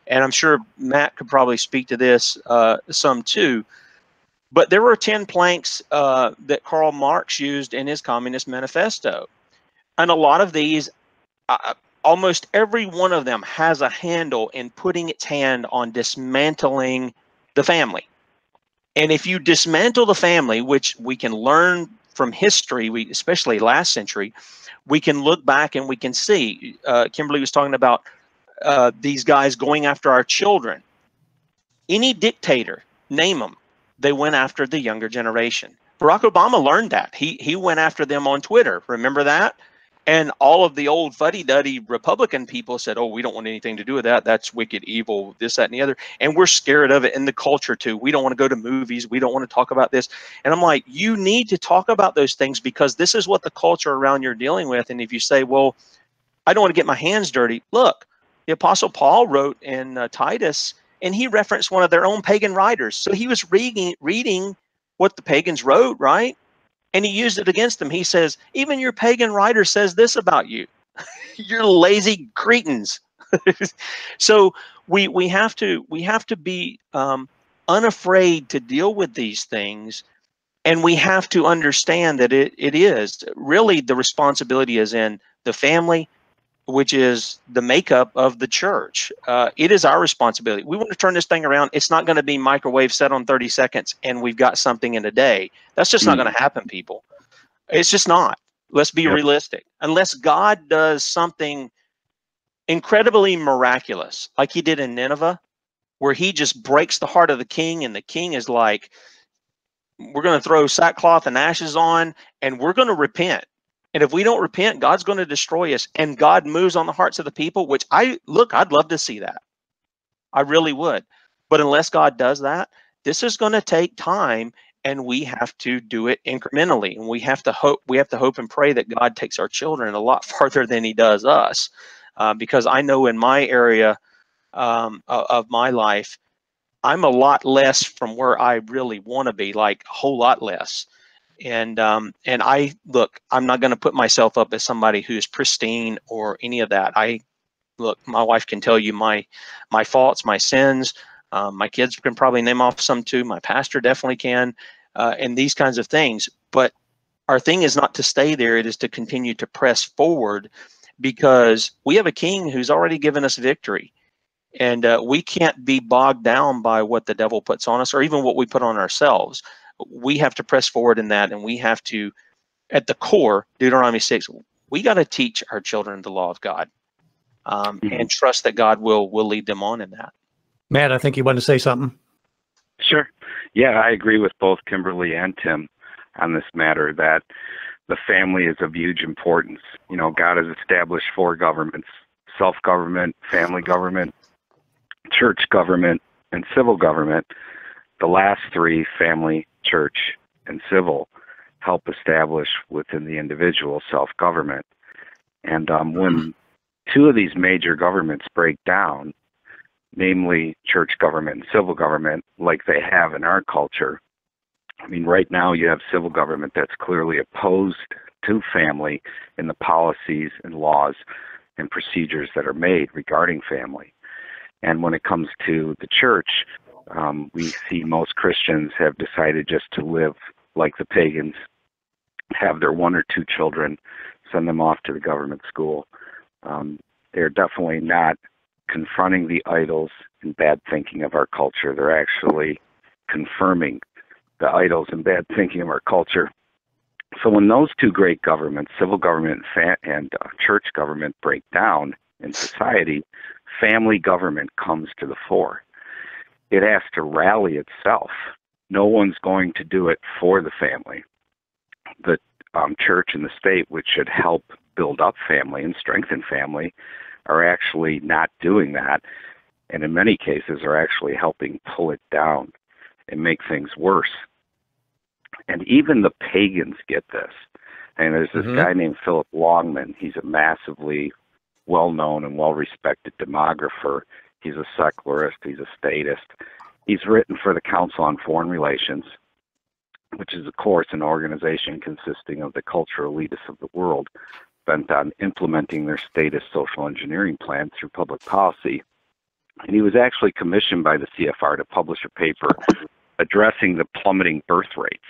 S6: And I'm sure Matt could probably speak to this some too. But there were 10 planks that Karl Marx used in his Communist Manifesto. And a lot of these, almost every one of them has a handle in putting its hand on dismantling the family. And if you dismantle the family, which we can learn from history, especially last century, we can look back and we can see, Kimberly was talking about these guys going after our children. Any dictator, name them, they went after the younger generation. Barack Obama learned that. He went after them on Twitter. Remember that? And all of the old fuddy-duddy Republican people said, oh, we don't want anything to do with that. That's wicked, evil, this, that, and the other. And we're scared of it in the culture, too. We don't want to go to movies. We don't want to talk about this. And I'm like, you need to talk about those things, because this is what the culture around you're dealing with. And if you say, well, I don't want to get my hands dirty. Look, the Apostle Paul wrote in Titus, and he referenced one of their own pagan writers. So he was reading what the pagans wrote, right? And he used it against them. He says, even your pagan writer says this about you. You're lazy cretins. So we have to be unafraid to deal with these things. And we have to understand that it is really the responsibility is in the family, which is the makeup of the church. It is our responsibility. We want to turn this thing around. It's not going to be microwave set on 30 seconds and we've got something in a day. That's just not going to happen, people. It's just not. Let's be realistic. Unless God does something incredibly miraculous, like he did in Nineveh, where he just breaks the heart of the king, and the king is like, we're going to throw sackcloth and ashes on, and we're going to repent. And if we don't repent, God's going to destroy us. And God moves on the hearts of the people, which I'd love to see that. I really would. But unless God does that, this is going to take time, and we have to do it incrementally. And we have to hope and pray that God takes our children a lot farther than he does us. Because I know in my area of my life, I'm a lot less from where I really want to be, like a whole lot less. And I'm not going to put myself up as somebody who's pristine or any of that. My wife can tell you my faults, my sins. My kids can probably name off some too. My pastor definitely can, and these kinds of things. But our thing is not to stay there. It is to continue to press forward, because we have a king who's already given us victory. And we can't be bogged down by what the devil puts on us, or even what we put on ourselves. We have to press forward in that, and we have to, at the core, Deuteronomy 6, we got to teach our children the law of God, and trust that God will lead them on in that.
S3: Matt, I think you wanted to say something.
S7: Sure. Yeah, I agree with both Kimberly and Tim on this matter, that the family is of huge importance. You know, God has established 4 governments: self-government, family government, church government, and civil government. The last 3, family, church, and civil, help establish within the individual self-government. And when 2 of these major governments break down, namely church government and civil government, like they have in our culture, I mean, right now you have civil government that's clearly opposed to family in the policies and laws and procedures that are made regarding family. And when it comes to the church, we see most Christians have decided just to live like the pagans, have their 1 or 2 children, send them off to the government school. They're definitely not confronting the idols and bad thinking of our culture. They're actually confirming the idols and bad thinking of our culture. So when those 2 great governments, civil government and church government, break down in society, family government comes to the fore. It has to rally itself. No one's going to do it for the family. The church and the state, which should help build up family and strengthen family, are actually not doing that, and in many cases are actually helping pull it down and make things worse. And even the pagans get this. And there's this guy named Philip Longman. He's a massively well-known and well-respected demographer. He's a secularist. He's a statist. He's written for the Council on Foreign Relations, which is, of course, an organization consisting of the cultural elitists of the world, bent on implementing their statist social engineering plan through public policy. And he was actually commissioned by the CFR to publish a paper addressing the plummeting birth rates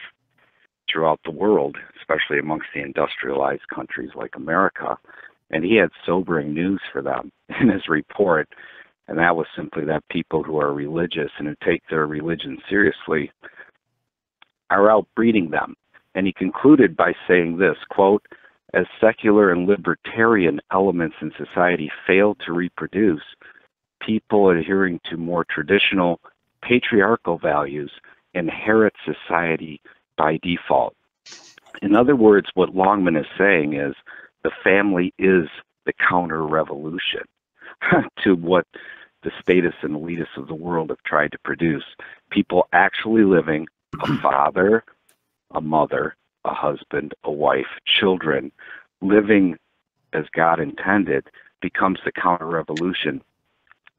S7: throughout the world, especially amongst the industrialized countries like America. And he had sobering news for them in his report, and that was simply that people who are religious and who take their religion seriously are outbreeding them. And he concluded by saying this, quote, "As secular and libertarian elements in society fail to reproduce, people adhering to more traditional patriarchal values inherit society by default." In other words, what Longman is saying is the family is the counter-revolution to what the statists and elitists of the world have tried to produce. People actually living a father, a mother, a husband, a wife, children, living as God intended becomes the counter-revolution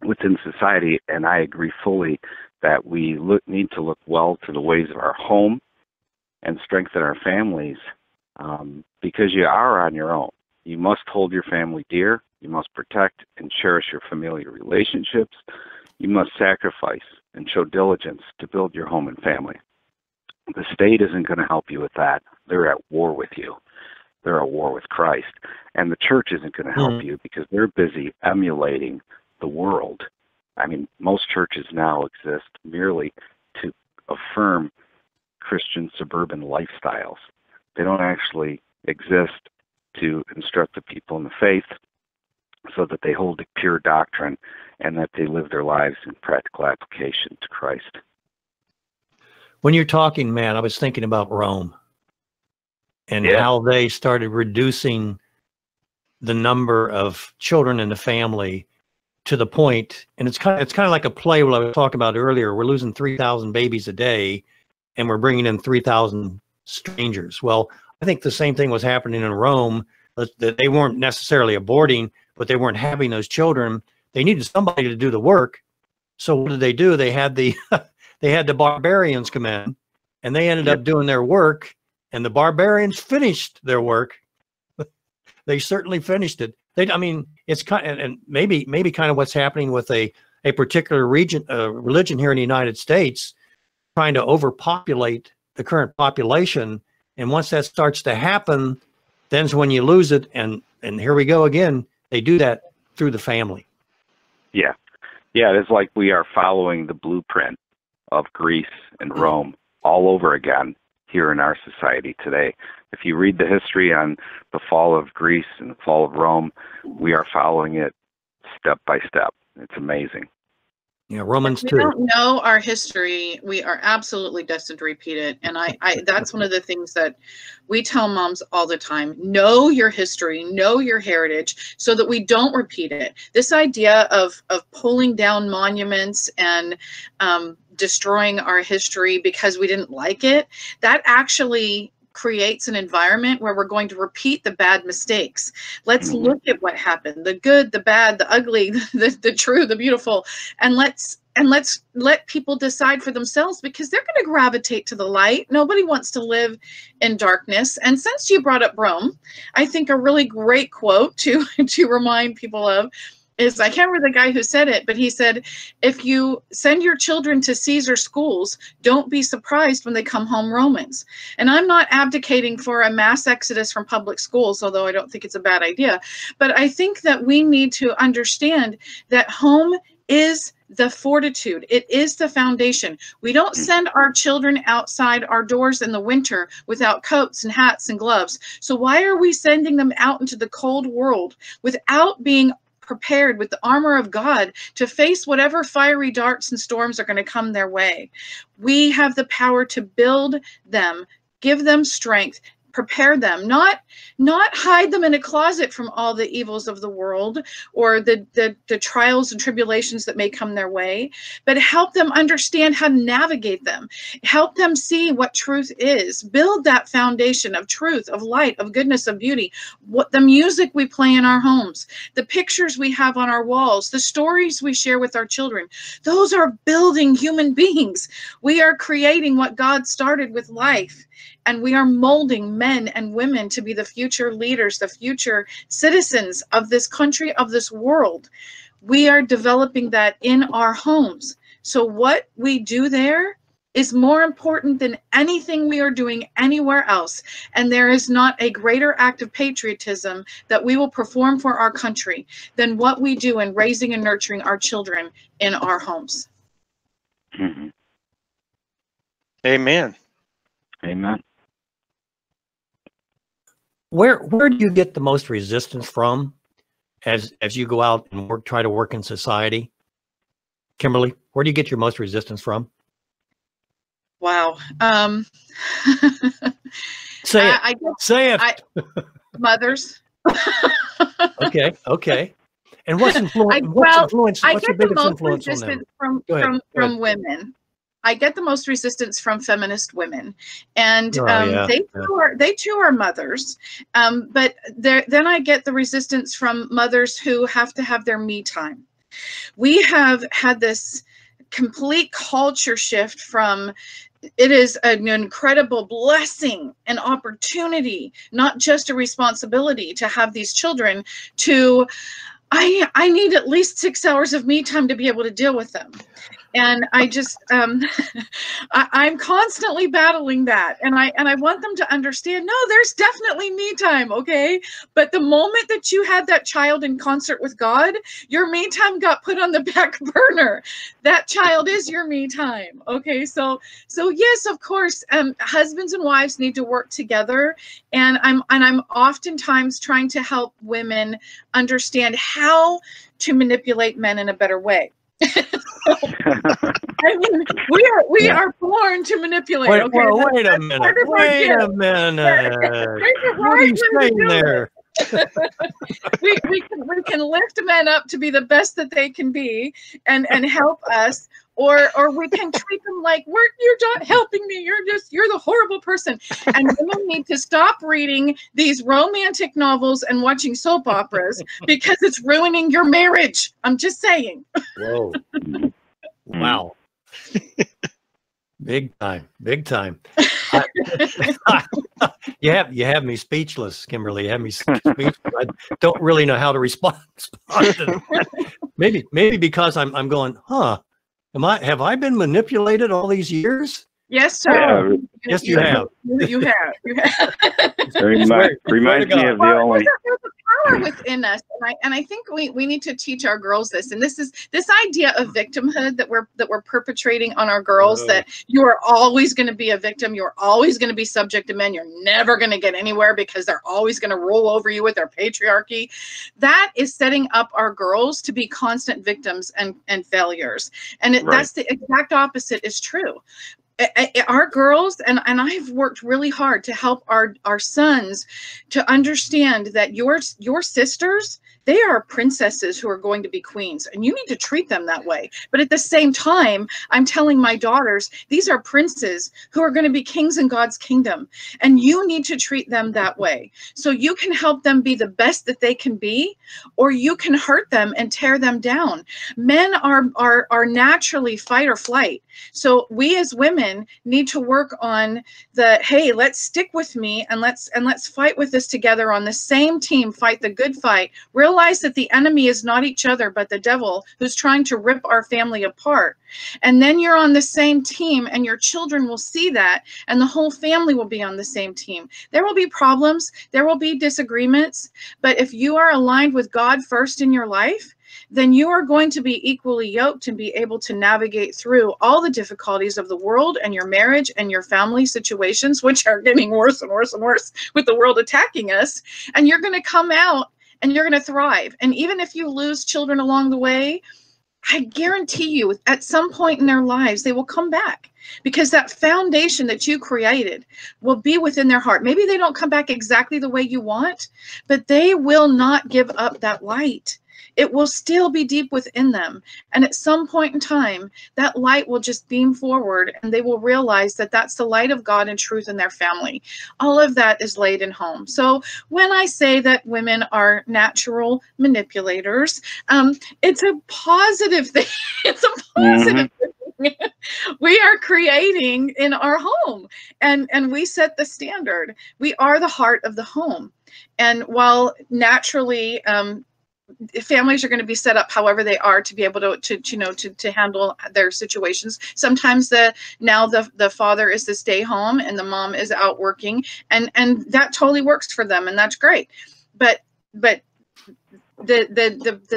S7: within society. And I agree fully that we need to look well to the ways of our home and strengthen our families, because you are on your own. You must hold your family dear. You must protect and cherish your familiar relationships. You must sacrifice and show diligence to build your home and family. The state isn't going to help you with that. They're at war with you. They're at war with Christ. And the church isn't going to help you because they're busy emulating the world. I mean, most churches now exist merely to affirm Christian suburban lifestyles. They don't actually exist to instruct the people in the faith so that they hold a pure doctrine and that they live their lives in practical application to Christ.
S3: When you're talking, Matt, I was thinking about Rome and how they started reducing the number of children in the family to the point, and it's kind of like a play what I was talking about earlier. We're losing 3,000 babies a day, and we're bringing in 3,000 strangers. Well, I think the same thing was happening in Rome, that they weren't necessarily aborting, but they weren't having those children. They needed somebody to do the work. So what did they do? They had the they had the barbarians come in, and they ended up doing their work, and the barbarians finished their work. They certainly finished it. I mean, it's kind of, and maybe kind of what's happening with a particular religion here in the United States, trying to overpopulate the current population. And once that starts to happen, then's when you lose it. And here we go again. They do that through the family. Yeah.
S7: Yeah, it's like we are following the blueprint of Greece and Rome all over again here in our society today. If you read the history on the fall of Greece and the fall of Rome, we are following it step by step. It's amazing.
S3: Yeah, Romans 2.
S5: If we don't know our history, we are absolutely destined to repeat it. And I that's one of the things that we tell moms all the time. Know your history, know your heritage, so that we don't repeat it. This idea of pulling down monuments and destroying our history because we didn't like it, that actually creates an environment where we're going to repeat the bad mistakes. Let's look at what happened, the good, the bad, the ugly, the true, the beautiful, and let's let people decide for themselves, because they're going to gravitate to the light. Nobody wants to live in darkness. And since you brought up Rome, I think a really great quote to remind people of is, I can't remember the guy who said it, but he said, if you send your children to Caesar schools, don't be surprised when they come home Romans. And I'm not abdicating for a mass exodus from public schools, although I don't think it's a bad idea. But I think that we need to understand that home is the fortitude. It is the foundation. We don't send our children outside our doors in the winter without coats and hats and gloves. So why are we sending them out into the cold world without being prepared with the armor of God to face whatever fiery darts and storms are going to come their way? We have the power to build them, give them strength, prepare them, not hide them in a closet from all the evils of the world or the trials and tribulations that may come their way, but help them understand how to navigate them, help them see what truth is, build that foundation of truth, of light, of goodness, of beauty. What the music we play in our homes, the pictures we have on our walls, the stories we share with our children, those are building human beings. We are creating what God started with life. And we are molding men and women to be the future leaders, the future citizens of this country, of this world. We are developing that in our homes. So what we do there is more important than anything we are doing anywhere else. And there is not a greater act of patriotism that we will perform for our country than what we do in raising and nurturing our children in our homes.
S7: Mm-hmm.
S6: Amen.
S7: Amen.
S3: Where do you get the most resistance from as you go out and try to work in society? Kimberly, where do you get your most resistance from?
S5: Wow.
S3: Say it.
S5: Mothers.
S3: Okay. And what's influence?
S5: I
S3: What's your
S5: get the
S3: biggest
S5: most
S3: influence on them?
S5: resistance from women. I get the most resistance from feminist women, and they too are mothers. But then I get the resistance from mothers who have to have their me time. We have had this complete culture shift from it is an incredible blessing and opportunity, not just a responsibility to have these children, to I need at least 6 hours of me time to be able to deal with them. And I just I'm constantly battling that, and I want them to understand, no, there's definitely me time, okay? But the moment that you had that child in concert with God, your me time got put on the back burner. That child is your me time, okay? So yes, of course, husbands and wives need to work together, and I'm oftentimes trying to help women understand how to manipulate men in a better way. I mean, we are born to manipulate.
S3: Wait,
S5: okay,
S3: well, wait a minute. Wait a minute. What are you saying there?
S5: we can lift men up to be the best that they can be and help us, or we can treat them like you're not helping me. You're the horrible person. And women need to stop reading these romantic novels and watching soap operas because it's ruining your marriage. I'm just saying.
S3: Whoa. Wow. Big time. You have me speechless, Kimberly. You have me speechless. I don't really know how to respond to that. Maybe because I'm going, have I been manipulated all these years?
S5: Yes, sir.
S3: Yeah. Yes, you have.
S5: You have.
S7: Reminds me of the only.
S5: There's a power within us, and I think we need to teach our girls this. And this is this idea of victimhood that we're perpetrating on our girls. That you are always going to be a victim. You're always going to be subject to men. You're never going to get anywhere because they're always going to roll over you with their patriarchy. That is setting up our girls to be constant victims and failures. And that's the exact opposite is true. Our girls, and I've worked really hard to help our sons to understand that your sisters, they are princesses who are going to be queens, and you need to treat them that way. But at the same time, I'm telling my daughters, these are princes who are going to be kings in God's kingdom, and you need to treat them that way. So you can help them be the best that they can be, or you can hurt them and tear them down. Men are naturally fight or flight. So we as women need to work on hey, let's stick with me and let's fight with this together on the same team, fight the good fight. Realize that the enemy is not each other, but the devil who's trying to rip our family apart. And then you're on the same team, and your children will see that, and the whole family will be on the same team. There will be problems, there will be disagreements, but if you are aligned with God first in your life, then you are going to be equally yoked and be able to navigate through all the difficulties of the world and your marriage and your family situations, which are getting worse and worse and worse with the world attacking us. And you're going to come out and you're going to thrive. And even if you lose children along the way, I guarantee you at some point in their lives, they will come back, because that foundation that you created will be within their heart. Maybe they don't come back exactly the way you want, but they will not give up that light. It will still be deep within them. And at some point in time, that light will just beam forward, and they will realize that that's the light of God and truth in their family. All of that is laid in home. So when I say that women are natural manipulators, it's a positive thing. It's a positive thing. We are creating in our home, and we set the standard. We are the heart of the home. And while naturally, families are going to be set up however they are to be able to handle their situations. Sometimes the father is to stay home and the mom is out working, and that totally works for them, and that's great. But the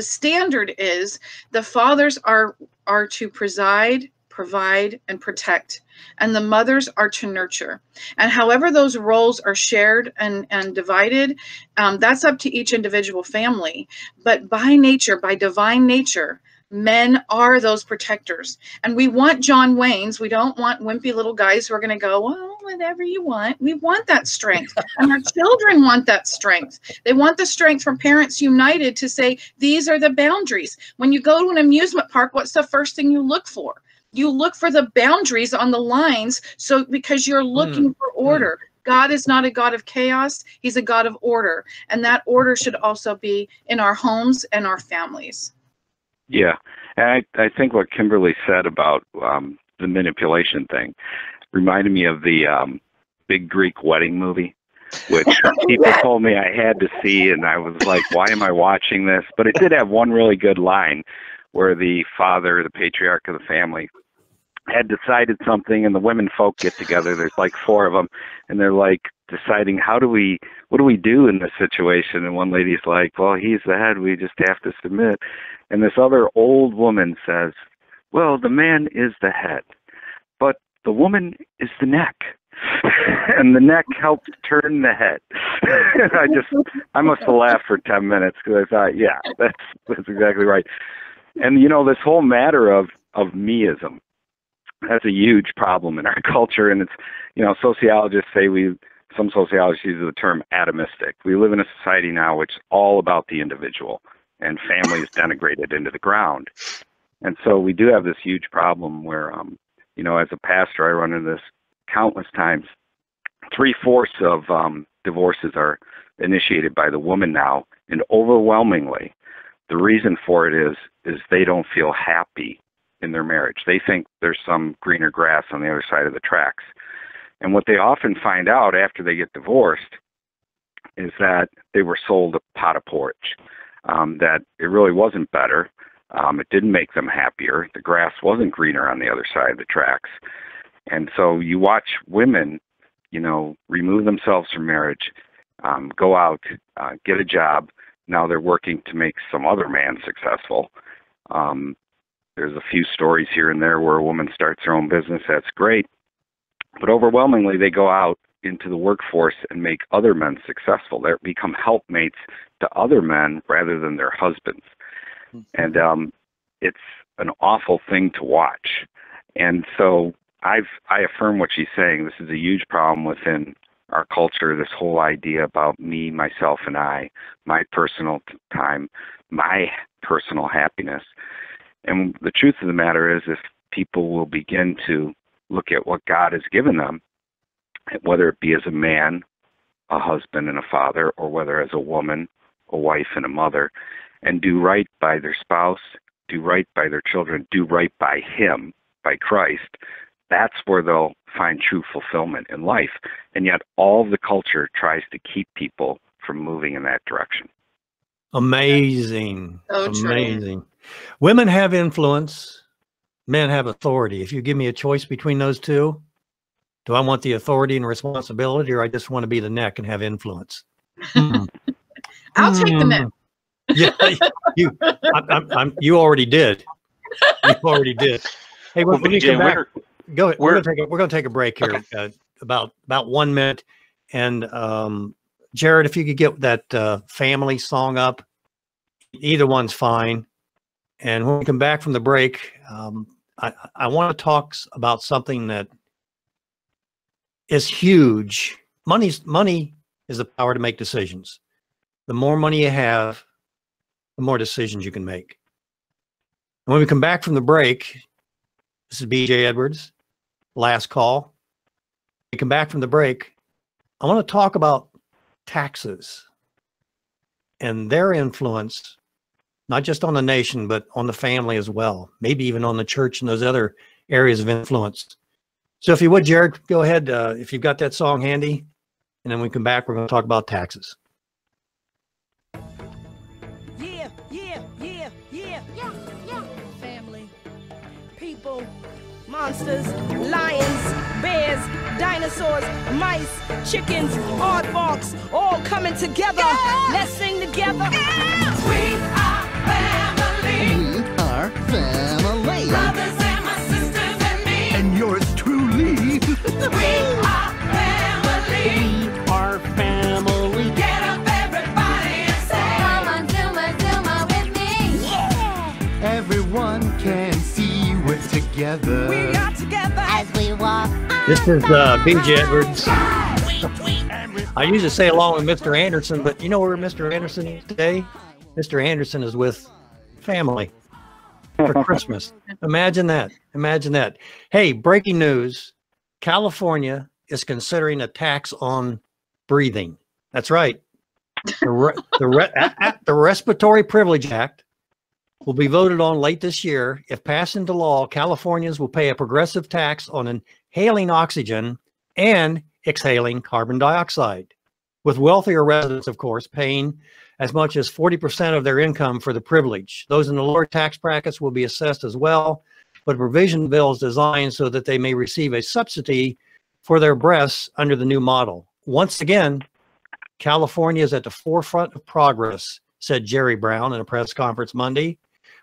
S5: standard is the fathers are to preside, provide, and protect, and the mothers are to nurture. And however those roles are shared and divided, that's up to each individual family. But by nature, by divine nature, men are those protectors. And we want John Waynes. We don't want wimpy little guys who are going to go, well, whatever you want. We want that strength. And our children want that strength. They want the strength from parents united to say, these are the boundaries. When you go to an amusement park, what's the first thing you look for? You look for the boundaries on the lines, because you're looking for order. God is not a God of chaos. He's a God of order. And that order should also be in our homes and our families.
S7: Yeah. And I think what Kimberly said about the manipulation thing reminded me of the Big Greek Wedding movie, which people told me I had to see. And I was like, why am I watching this? But it did have one really good line where the father, the patriarch of the family, had decided something, and the women folk get together. There's like 4 of them, and they're like deciding what do we do in this situation? And one lady's like, well, he's the head, we just have to submit. And this other old woman says, well, the man is the head, but the woman is the neck. And the neck helps turn the head. I must have laughed for 10 minutes because I thought, yeah, that's exactly right. And this whole matter of meism, that's a huge problem in our culture. And it's, sociologists say some sociologists use the term atomistic. We live in a society now which is all about the individual, and family is denigrated into the ground. And so we do have this huge problem where, as a pastor, I run into this countless times. 3/4 of divorces are initiated by the woman now, and overwhelmingly, the reason for it is they don't feel happy in their marriage. They think there's some greener grass on the other side of the tracks. And what they often find out after they get divorced is that they were sold a pot of porridge, that it really wasn't better. It didn't make them happier. The grass wasn't greener on the other side of the tracks. And so you watch women, remove themselves from marriage, go out, get a job. Now they're working to make some other man successful. There's a few stories here and there where a woman starts her own business. That's great. But overwhelmingly, they go out into the workforce and make other men successful. They become helpmates to other men rather than their husbands. And it's an awful thing to watch. And so I affirm what she's saying. This is a huge problem within our culture, this whole idea about me, myself, and I, my personal time, my personal happiness. And the truth of the matter is, if people will begin to look at what God has given them, whether it be as a man, a husband and a father, or whether as a woman, a wife and a mother, and do right by their spouse, do right by their children, do right by Him, by Christ, that's where they'll find true fulfillment in life. And yet all the culture tries to keep people from moving in that direction.
S3: Amazing.
S5: So
S3: amazing. Women have influence, men have authority. If you give me a choice between those two, do I want the authority and responsibility, or I just want to be the neck and have influence?
S5: I'll take the neck.
S3: Yeah, you already did. You already did. Hey, when you come back, we're going to take a break here. Okay. About 1 minute. And Jared, if you could get that family song up, either one's fine. And when we come back from the break, I want to talk about something that is huge. Money is the power to make decisions. The more money you have, the more decisions you can make. And when we come back from the break, this is BJ Edwards, last call. When we come back from the break, I want to talk about taxes and their influence, not just on the nation, but on the family as well, maybe even on the church and those other areas of influence. So if you would, Jared, go ahead, if you've got that song handy, and then when we come back, we're going to talk about taxes.
S8: Yeah. Family, people, monsters, lions, bears, dinosaurs, mice, chickens, aardvarks, all coming together. Yeah. Let's sing together. Yeah. We are family.
S9: We are family.
S8: Brothers and my sisters and me.
S9: And yours truly.
S8: We are family.
S9: We are family.
S8: Get up, everybody, and say, come on, Zuma with me. Yeah.
S9: Everyone can see we're together.
S8: We are together as we walk.
S3: This is BJ Edwards. I used to say along with Mr. Anderson, but you know where Mr. Anderson is today? Mr. Anderson is with family for Christmas. Imagine that. Imagine that. Hey, breaking news. California is considering a tax on breathing. That's right. The Respiratory Privilege Act will be voted on late this year. If passed into law, Californians will pay a progressive tax on inhaling oxygen and exhaling carbon dioxide, with wealthier residents, of course, paying as much as 40% of their income for the privilege. Those in the lower tax brackets will be assessed as well, but a provision bill is designed so that they may receive a subsidy for their breasts under the new model. Once again, California is at the forefront of progress, said Jerry Brown in a press conference Monday.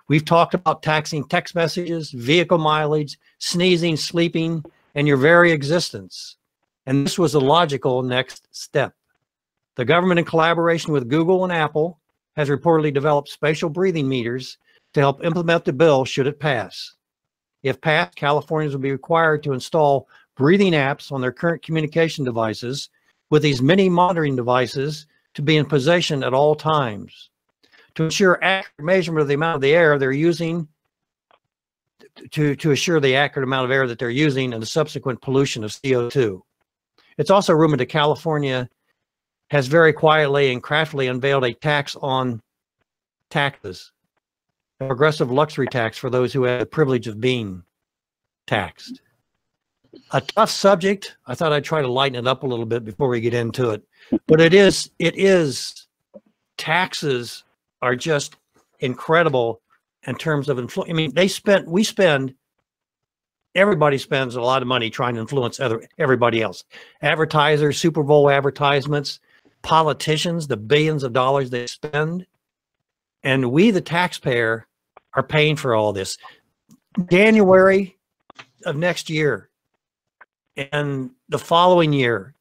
S3: We've talked about taxing text messages, vehicle mileage, sneezing, sleeping, and your very existence. And this was a logical next step. The government, in collaboration with Google and Apple, has reportedly developed spatial breathing meters to help implement the bill should it pass. If passed, Californians will be required to install breathing apps on their current communication devices with these mini monitoring devices to be in possession at all times to ensure accurate measurement of the amount of the air they're using, to assure the accurate amount of air that they're using and the subsequent pollution of CO2. It's also rumored that California has very quietly and craftily unveiled a tax on taxes, a progressive luxury tax for those who have the privilege of being taxed. A tough subject. I thought I'd try to lighten it up a little bit before we get into it. But it is, taxes are just incredible in terms of influence. I mean, everybody spends a lot of money trying to influence everybody else. Advertisers, Super Bowl advertisements, politicians, the billions of dollars they spend. And we, the taxpayer, are paying for all this. January of next year and the following year,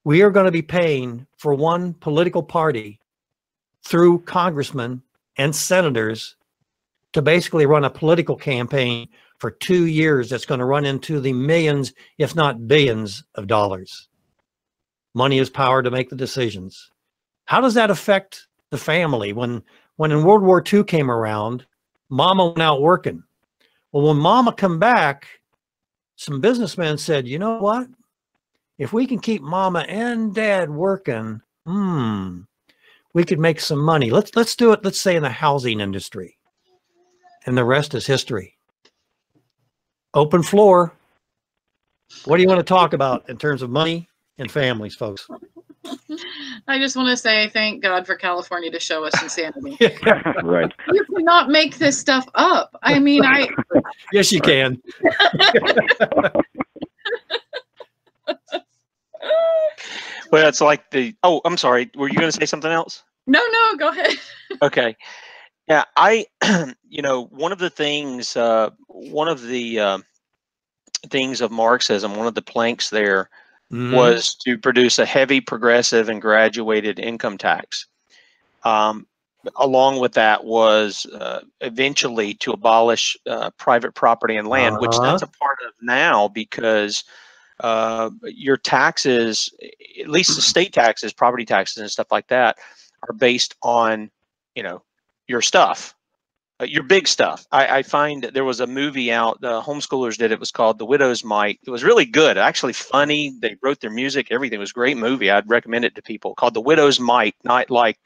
S3: we are going to be paying for one political party through congressmen and senators to basically run a political campaign for 2 years that's going to run into the millions, if not billions of dollars. Money is power to make the decisions. How does that affect the family? When in World War II came around, Mama went out working. Well, when Mama come back, some businessmen said, you know what? If we can keep Mama and Dad working, we could make some money. Let's do it, let's say in the housing industry. And the rest is history. Open floor. What do you want to talk about in terms of money and families, folks?
S5: I just want to say thank God for California to show us insanity.
S7: Right.
S5: You cannot make this stuff up. I mean,
S3: Yes, you can.
S6: Well, it's like oh, I'm sorry. Were you going to say something else?
S5: No, go ahead.
S6: Okay. Yeah, one of the things, things of Marxism, one of the planks there was to produce a heavy progressive and graduated income tax. Along with that was eventually to abolish private property and land, which that's a part of now because your taxes, at least the state taxes, property taxes and stuff like that, are based on, your stuff, your big stuff. I find there was a movie out, the homeschoolers did, it was called The Widow's Mite. It was really good, actually funny. They wrote their music, everything. It was a great movie. I'd recommend it to people, called The Widow's Mite, not like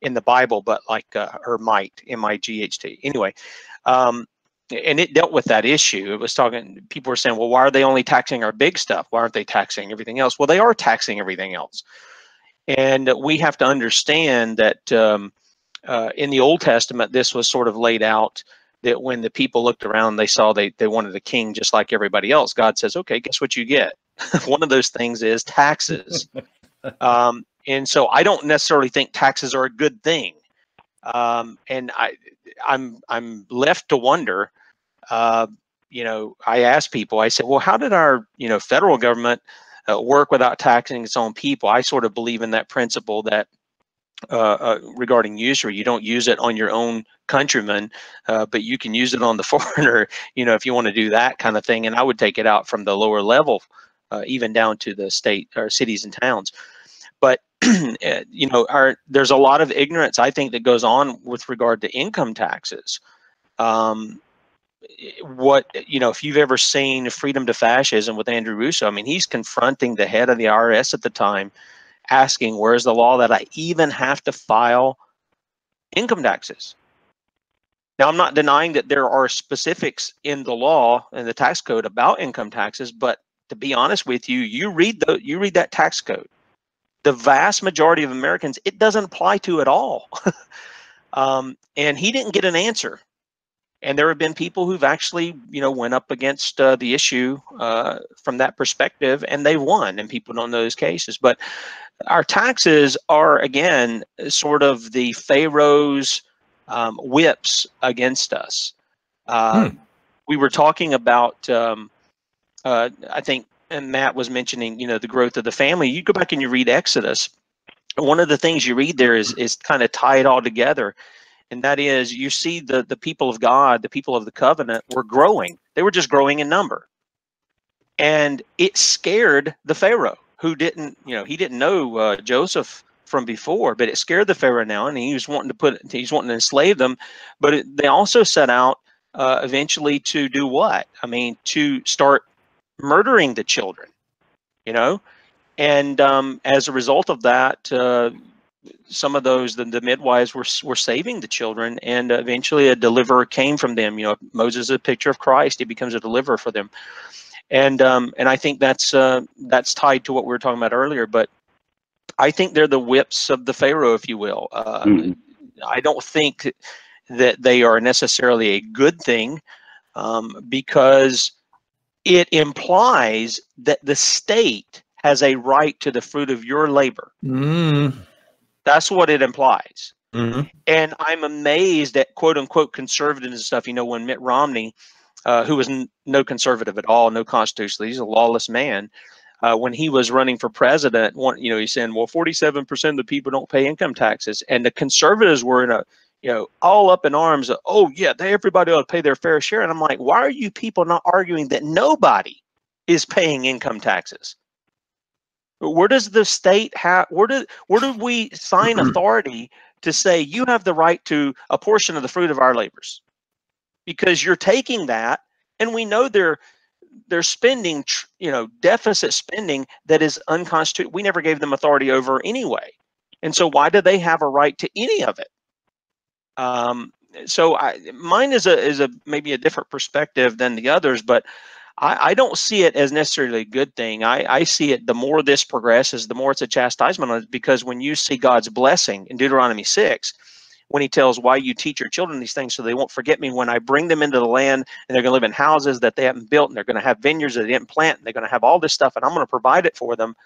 S6: in the Bible, but like her might, M-I-G-H-T. Anyway, and it dealt with that issue. It was talking, people were saying, well, why are they only taxing our big stuff? Why aren't they taxing everything else? Well, they are taxing everything else. And we have to understand that in the Old Testament, this was sort of laid out that when the people looked around, they saw they wanted a king just like everybody else. God says, okay, guess what you get? One of those things is taxes. And so I don't necessarily think taxes are a good thing. And I'm left to wonder, I ask people, I said, well, how did our, federal government work without taxing its own people? I sort of believe in that principle that regarding usury, you don't use it on your own countrymen, but you can use it on the foreigner, if you want to do that kind of thing. And I would take it out from the lower level, even down to the state or cities and towns. But, there's a lot of ignorance, I think, that goes on with regard to income taxes. If you've ever seen Freedom to Fascism with Andrew Russo, I mean, he's confronting the head of the IRS at the time, asking, where's the law that I even have to file income taxes? Now, I'm not denying that there are specifics in the law and the tax code about income taxes, but to be honest with you, you read that tax code. the vast majority of Americans, it doesn't apply to at all. And he didn't get an answer. And there have been people who've actually, went up against the issue from that perspective, and they won, and people don't know those cases. But our taxes are, again, sort of the Pharaoh's whips against us. We were talking about, I think, and Matt was mentioning, the growth of the family. You go back and you read Exodus. One of the things you read there is kind of tie it all together. And that is, you see the people of God, the people of the covenant were growing. They were just growing in number. And it scared the Pharaoh, who didn't, he didn't know Joseph from before, but it scared the Pharaoh now. And he was wanting to enslave them. But they also set out eventually to do what? I mean, to start murdering the children, And as a result of that, some of those, the midwives were saving the children, and eventually a deliverer came from them. Moses is a picture of Christ. He becomes a deliverer for them, and I think that's tied to what we were talking about earlier. But I think they're the whips of the Pharaoh, if you will. I don't think that they are necessarily a good thing, because it implies that the state has a right to the fruit of your labor. That's what it implies. And I'm amazed at quote unquote conservatives and stuff. When Mitt Romney, who was no conservative at all, no constitutionalist, he's a lawless man. When he was running for president, he's saying, well, 47% of the people don't pay income taxes. And the conservatives were in all up in arms. Oh yeah, everybody ought to pay their fair share. And I'm like, why are you people not arguing that nobody is paying income taxes? Where does the state have, where do we sign authority to say you have the right to a portion of the fruit of our labors? Because you're taking that, and we know they're spending, deficit spending that is unconstitutional. We never gave them authority over anyway. And so why do they have a right to any of it? So mine is maybe a different perspective than the others, but I don't see it as necessarily a good thing. I see it, the more this progresses, the more it's a chastisement on it, because when you see God's blessing in Deuteronomy 6, when he tells why you teach your children these things so they won't forget me when I bring them into the land, and they're going to live in houses that they haven't built, and they're going to have vineyards that they didn't plant, and they're going to have all this stuff, and I'm going to provide it for them.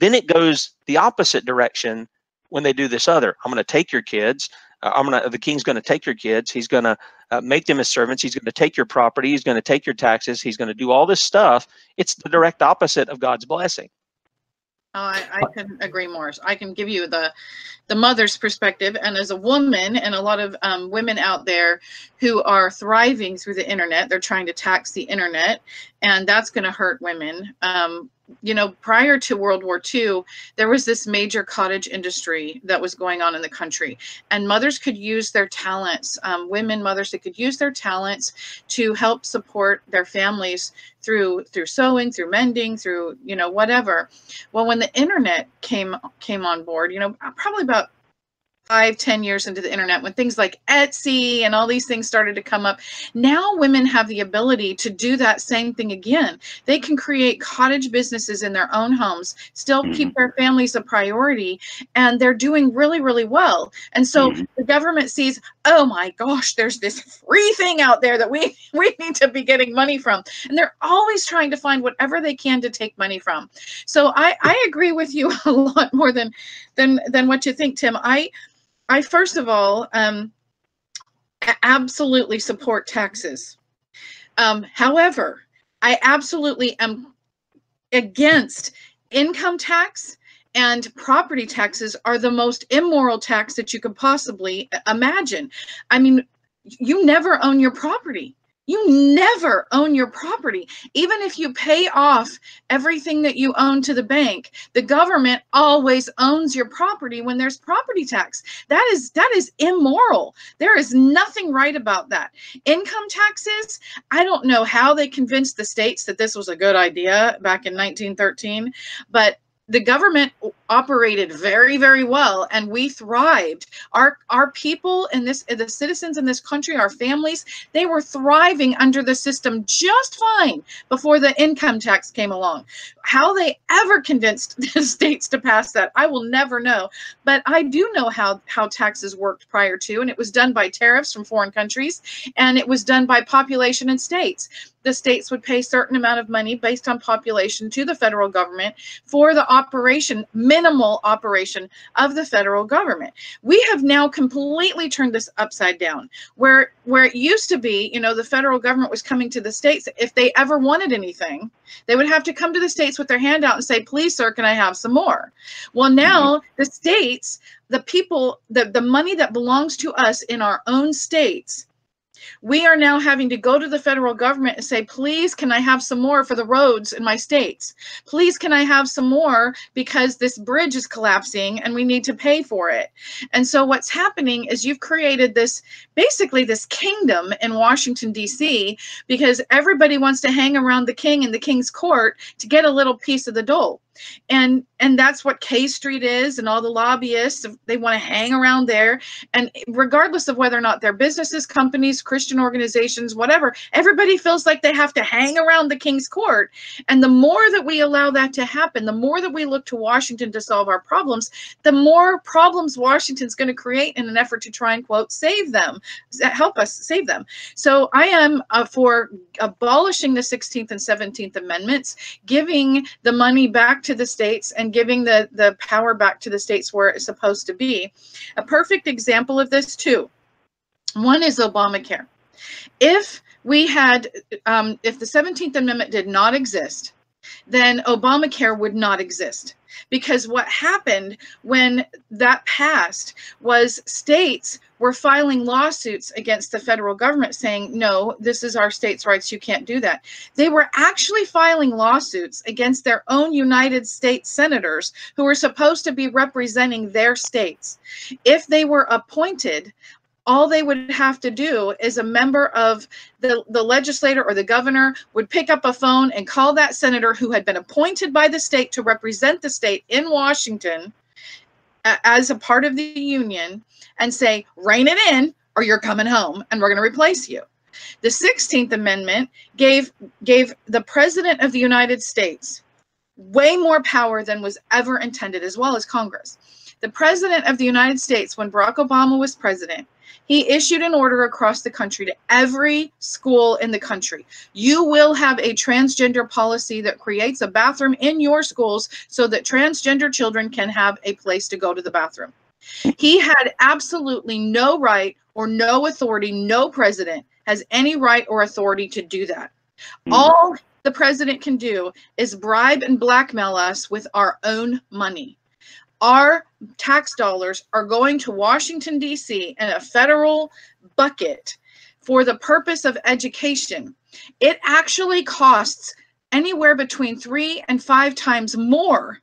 S6: Then it goes the opposite direction when they do this other. I'm going to take your kids. The king's going to take your kids. He's going to make them his servants. He's going to take your property. He's going to take your taxes. He's going to do all this stuff. It's the direct opposite of God's blessing.
S5: Oh, I couldn't agree more. I can give you the mother's perspective, and as a woman, and a lot of women out there who are thriving through the internet, they're trying to tax the internet, and that's going to hurt women. Prior to World War II, there was this major cottage industry that was going on in the country, and mothers could use their talents, mothers that could use their talents to help support their families through sewing, through mending, through, whatever. Well, when the internet came on board, probably about 5-10 years into the internet, when things like Etsy and all these things started to come up, now women have the ability to do that same thing again. They can create cottage businesses in their own homes, still keep their families a priority, and they're doing really, really well. And so the government sees, oh my gosh, there's this free thing out there that we need to be getting money from. And they're always trying to find whatever they can to take money from. So I agree with you a lot more than what you think, Tim. I first of all, absolutely support taxes. However, I absolutely am against income tax, and property taxes are the most immoral tax that you could possibly imagine. I mean, you never own your property. You never own your property. Even if you pay off everything that you own to the bank, the government always owns your property when there's property tax. That is immoral. There is nothing right about that. Income taxes, I don't know how they convinced the states that this was a good idea back in 1913, but the government operated very, very well, and we thrived. Our people in this, the citizens in this country, our families, they were thriving under the system just fine before the income tax came along. How they ever convinced the states to pass that, I will never know. But I do know how taxes worked prior to, and it was done by tariffs from foreign countries, and it was done by population in states. The states would pay a certain amount of money based on population to the federal government for the operation, minimal operation of the federal government. We have now completely turned this upside down, where it used to be, you know, the federal government was coming to the states. If they ever wanted anything, they would have to come to the states with their hand out and say, please, sir, can I have some more? Well, now the states, the people, the money that belongs to us in our own states, we are now having to go to the federal government and say, please, can I have some more for the roads in my states? Please, can I have some more because this bridge is collapsing and we need to pay for it? And so what's happening is you've created this, basically this kingdom in Washington, D.C., because everybody wants to hang around the king in the king's court to get a little piece of the dole. And that's what K Street is, and all the lobbyists, they want to hang around there. And regardless of whether or not they're businesses, companies, Christian organizations, whatever, everybody feels like they have to hang around the king's court. And the more that we allow that to happen, the more that we look to Washington to solve our problems, the more problems Washington's going to create in an effort to try and, quote, save them, help us save them. So I am for abolishing the 16th and 17th Amendments, giving the money back to the states and giving the power back to the states where it's supposed to be. A perfect example of this too, one is Obamacare. If we had, if the 17th Amendment did not exist, then Obamacare would not exist. Because what happened when that passed was states were filing lawsuits against the federal government saying, no, this is our states' rights, you can't do that. They were actually filing lawsuits against their own United States senators who were supposed to be representing their states. If they were appointed, all they would have to do is a member of the legislator or the governor would pick up a phone and call that senator who had been appointed by the state to represent the state in Washington as a part of the union and say, rein it in or you're coming home and we're going to replace you. The 16th Amendment gave the President of the United States way more power than was ever intended, as well as Congress. The President of the United States, when Barack Obama was president, he issued an order across the country to every school in the country. You will have a transgender policy that creates a bathroom in your schools so that transgender children can have a place to go to the bathroom. He had absolutely no right or no authority. No president has any right or authority to do that. All the president can do is bribe and blackmail us with our own money. Our tax dollars are going to Washington, D.C. in a federal bucket for the purpose of education. It actually costs anywhere between 3 and 5 times more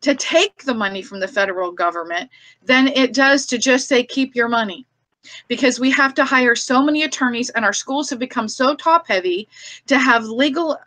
S5: to take the money from the federal government than it does to just say, keep your money. Because we have to hire so many attorneys, and our schools have become so top heavy to have legal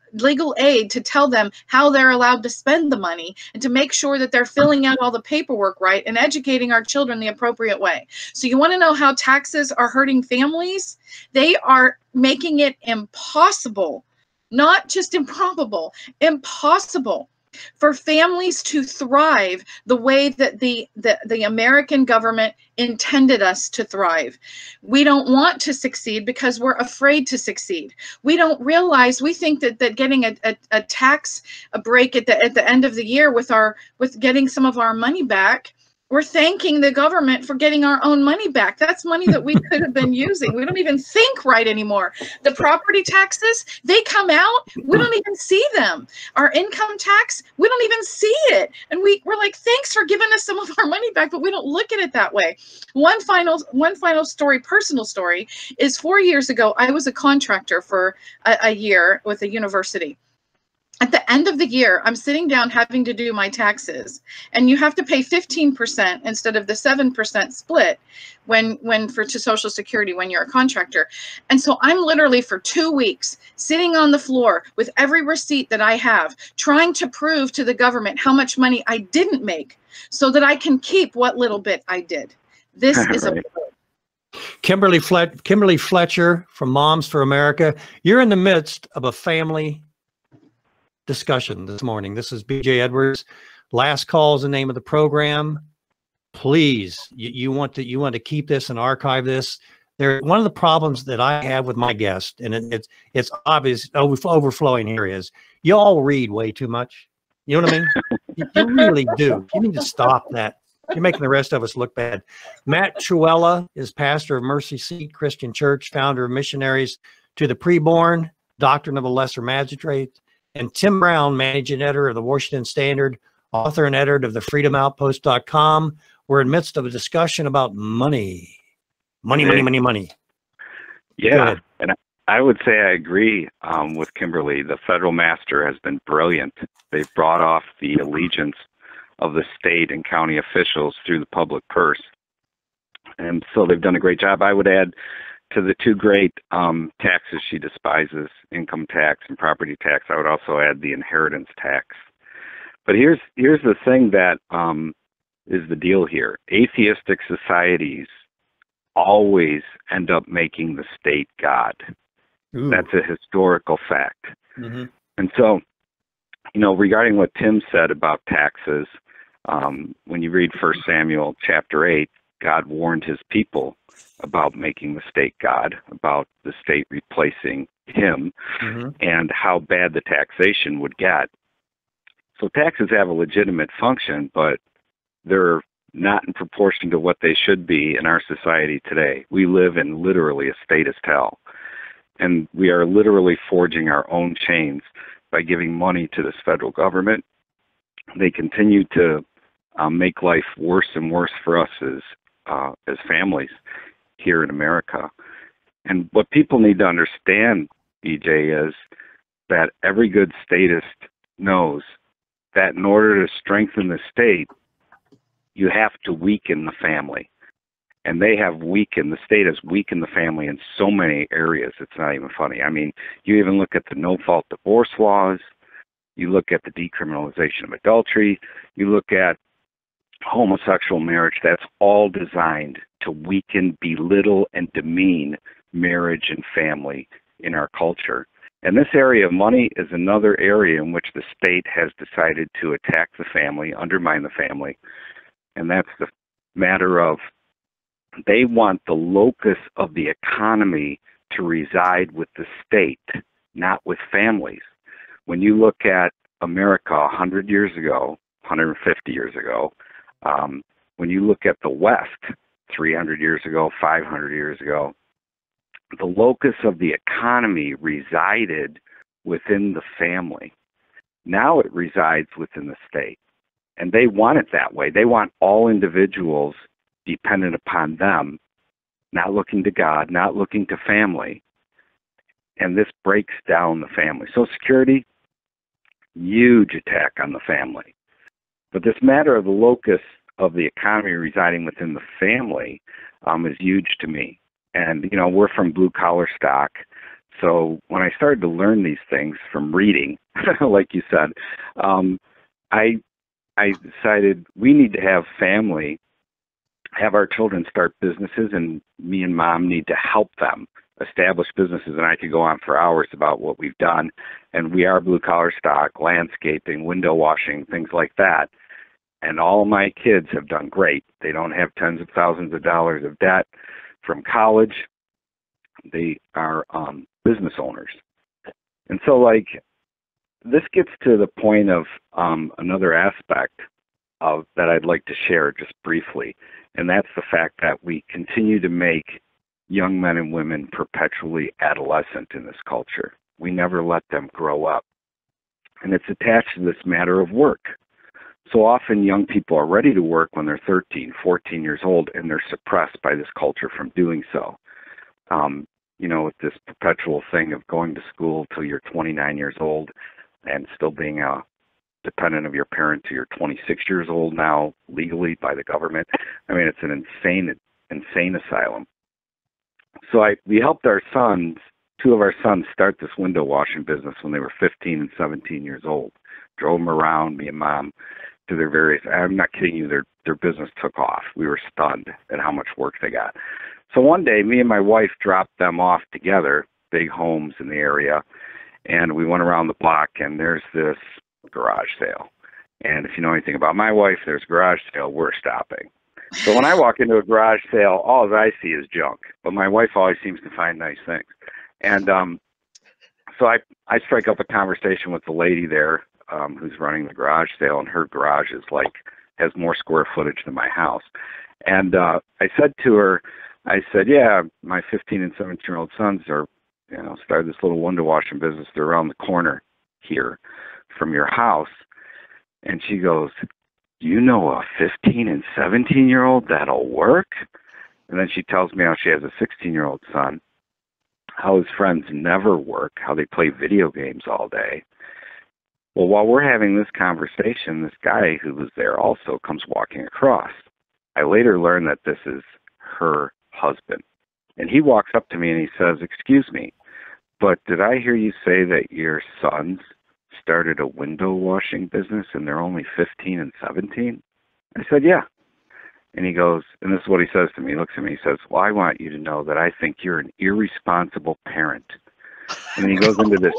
S5: aid to tell them how they're allowed to spend the money and to make sure that they're filling out all the paperwork right and educating our children the appropriate way. So you want to know how taxes are hurting families? They are making it impossible, not just improbable, impossible for families to thrive the way that the American government intended us to thrive. We don't want to succeed because we're afraid to succeed. We don't realize, we think that getting a tax break at the end of the year with getting some of our money back, we're thanking the government for getting our own money back. That's money that we could have been using. We don't even think right anymore. The property taxes, they come out, we don't even see them. Our income tax, we don't even see it. And we're like, thanks for giving us some of our money back, but we don't look at it that way. One final story, personal story, is 4 years ago, I was a contractor for a year with a university. At the end of the year, I'm sitting down having to do my taxes, and you have to pay 15% instead of the 7% split to Social Security when you're a contractor. And so I'm literally for 2 weeks sitting on the floor with every receipt that I have, trying to prove to the government how much money I didn't make so that I can keep what little bit I did. This is
S7: Right.
S3: Kimberly Fletcher from Moms for America. You're in the midst of a family discussion this morning. This is BJ Edwards. Last Call is the name of the program. Please, you want to keep this and archive this. One of the problems that I have with my guest, and it's obvious, overflowing here, is you all read way too much. You know what I mean? You really do. You need to stop that. You're making the rest of us look bad. Matt Trewhella is pastor of Mercy Seat Christian Church, founder of Missionaries to the Preborn, Doctrine of a Lesser Magistrate, and Tim Brown, managing editor of the Washington Standard, author and editor of the freedomoutpost.com. We're in the midst of a discussion about money. Money.
S7: Yeah, and I would say I agree with Kimberly. The federal master has been brilliant. They've brought off the allegiance of the state and county officials through the public purse. And so they've done a great job. I would add to the two great taxes she despises, income tax and property tax, I would also add the inheritance tax. But here's the thing that is the deal here. Atheistic societies always end up making the state God. Ooh. That's a historical fact. Mm-hmm. And so, regarding what Tim said about taxes, when you read 1 Samuel chapter 8, God warned his people about making the state God, about the state replacing him, mm-hmm. and how bad the taxation would get. So taxes have a legitimate function, but they're not in proportion to what they should be in our society today. We live in literally a statist hell, and we are literally forging our own chains by giving money to this federal government. They continue to make life worse and worse for us as families here in America. And what people need to understand, BJ, is that every good statist knows that in order to strengthen the state, you have to weaken the family. And the state has weakened the family in so many areas, it's not even funny. I mean, you even look at the no-fault divorce laws, you look at the decriminalization of adultery, you look at homosexual marriage. That's all designed to weaken, belittle, and demean marriage and family in our culture. And this area of money is another area in which the state has decided to attack the family, undermine the family. And that's the matter of they want the locus of the economy to reside with the state, not with families. When you look at America 100 years ago, 150 years ago, when you look at the West 300 years ago, 500 years ago, the locus of the economy resided within the family. Now it resides within the state. And they want it that way. They want all individuals dependent upon them, not looking to God, not looking to family. And this breaks down the family. Social Security, huge attack on the family. But this matter of the locus of the economy residing within the family is huge to me. And, we're from blue-collar stock. So when I started to learn these things from reading, like you said, I decided we need to have our children start businesses, and me and Mom need to help them establish businesses. And I could go on for hours about what we've done. And we are blue-collar stock, landscaping, window washing, things like that. And all my kids have done great. They don't have tens of thousands of dollars of debt from college. They are business owners. And so, this gets to the point of another aspect of that I'd like to share just briefly, and that's the fact that we continue to make young men and women perpetually adolescent in this culture. We never let them grow up. And it's attached to this matter of work. So often young people are ready to work when they're 13, 14 years old, and they're suppressed by this culture from doing so. With this perpetual thing of going to school till you're 29 years old, and still being a dependent of your parent till you're 26 years old now, legally by the government. I mean, it's an insane asylum. So we helped our sons, two of our sons, start this window washing business when they were 15 and 17 years old. Drove them around, me and Mom, to their various, I'm not kidding you, their business took off. We were stunned at how much work they got. So one day, me and my wife dropped them off together, big homes in the area, and we went around the block, and there's this garage sale. And if you know anything about my wife, there's a garage sale, we're stopping. So when I walk into a garage sale, all I see is junk. But my wife always seems to find nice things. And so I strike up a conversation with the lady there who's running the garage sale, and her garage is has more square footage than my house. And I said to her, yeah, my 15 and 17-year-old sons are, started this little window washing business. They're around the corner here from your house. And she goes, do you know a 15 and 17-year-old that'll work? And then she tells me how she has a 16-year-old son, how his friends never work, how they play video games all day. Well, while we're having this conversation, this guy who was there also comes walking across. I later learned that this is her husband. And he walks up to me and he says, excuse me, but did I hear you say that your sons started a window washing business and they're only 15 and 17? I said, yeah. And he goes, and this is what he says to me. He looks at me, he says, well, I want you to know that I think you're an irresponsible parent. And then he goes into this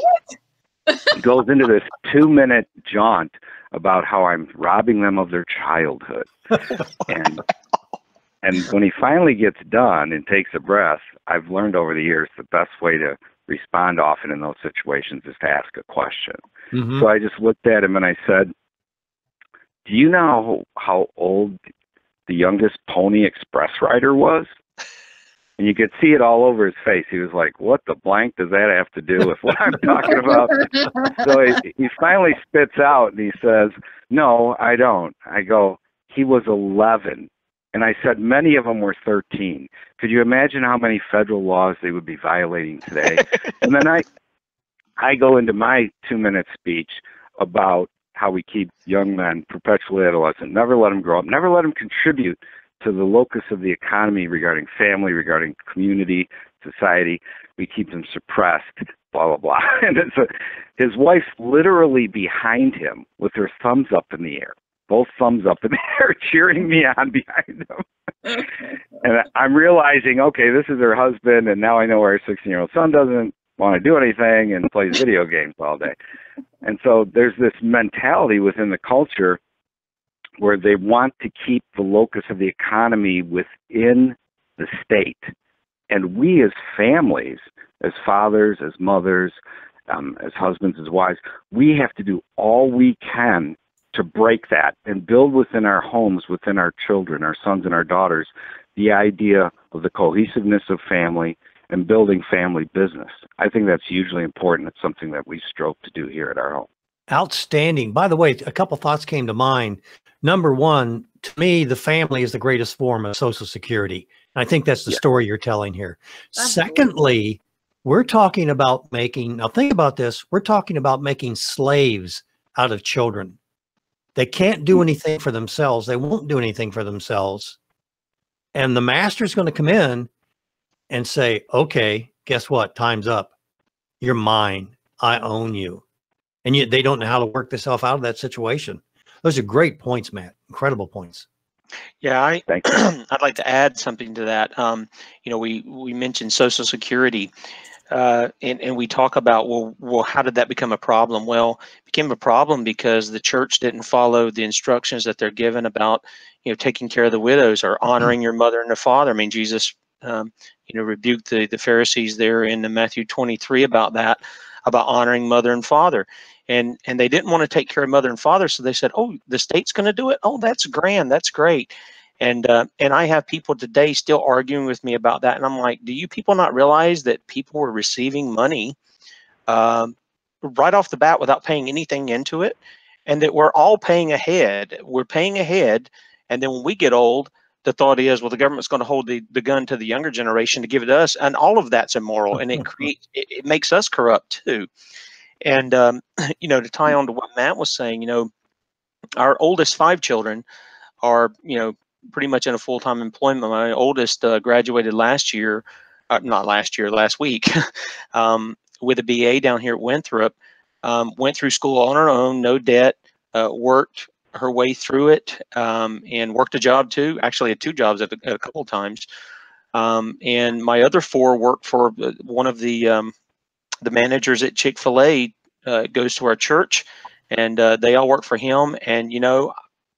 S7: 2-minute jaunt about how I'm robbing them of their childhood. And when he finally gets done and takes a breath, I've learned over the years the best way to respond often in those situations is to ask a question. Mm-hmm. So I just looked at him and I said, do you know how old the youngest Pony Express rider was? And you could see it all over his face. He was like, what the blank does that have to do with what I'm talking about? So he finally spits out and he says, no, I don't. I go, he was 11. And I said, many of them were 13. Could you imagine how many federal laws they would be violating today? And then I go into my 2-minute speech about how we keep young men perpetually adolescent, never let them grow up, never let them contribute to the locus of the economy regarding family, regarding community, society. We keep them suppressed, blah, blah, blah. And his wife's literally behind him with her thumbs up in the air, both thumbs up in the air, cheering me on behind him. And I'm realizing, okay, this is her husband, and now I know our 16-year-old son doesn't want to do anything and plays video games all day. And so there's this mentality within the culture where they want to keep the locus of the economy within the state. And we as families, as fathers, as mothers, as husbands, as wives, we have to do all we can to break that and build within our homes, within our children, our sons and our daughters, the idea of the cohesiveness of family and building family business. I think that's hugely important. It's something that we strive to do here at our home.
S3: Outstanding. By the way, a couple thoughts came to mind. Number one, to me, the family is the greatest form of Social Security. And I think that's the story you're telling here. Secondly, we're talking about now think about this, we're talking about making slaves out of children. They can't do anything for themselves. They won't do anything for themselves. And the master's going to come in and say, okay, guess what? Time's up. You're mine. I own you. And yet they don't know how to work themselves out of that situation. Those are great points, Matt. Incredible points.
S6: Yeah, I'd like to add something to that. We mentioned Social Security, and we talk about, well, how did that become a problem? Well, it became a problem because the church didn't follow the instructions that they're given about, taking care of the widows or honoring your mother and your father. I mean, Jesus, rebuked the Pharisees there in Matthew 23 about that, about honoring mother and father. And they didn't want to take care of mother and father, so they said, "Oh, the state's going to do it. Oh, that's grand. That's great." And I have people today still arguing with me about that, and I'm like, "Do you people not realize that people were receiving money right off the bat without paying anything into it, and that we're all paying ahead? We're paying ahead, and then when we get old, the thought is, well, the government's going to hold the gun to the younger generation to give it to us, and all of that's immoral, and it makes us corrupt too." And, you know, to tie on to what Matt was saying, you know, our oldest 5 children are, you know, pretty much in a full-time employment. My oldest graduated last year, not last year, last week, with a BA down here at Winthrop. Went through school on her own, no debt, worked her way through it, and worked a job too. Actually, had 2 jobs at a couple of times. And my other 4 worked for one of the managers at Chick-fil-A. Goes to our church, and they all work for him. And you know,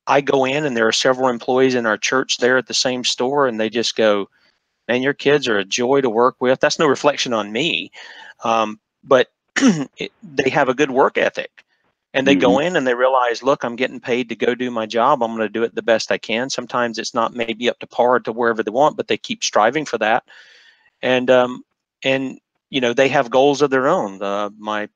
S6: I go in, and there are several employees in our church there at the same store, and they just go, "Man, your kids are a joy to work with." That's no reflection on me, but they have a good work ethic, and they go in and they realize, look, I'm getting paid to go do my job. I'm going to do it the best I can. Sometimes it's not maybe up to par to wherever they want, but they keep striving for that. And you know, they have goals of their own. My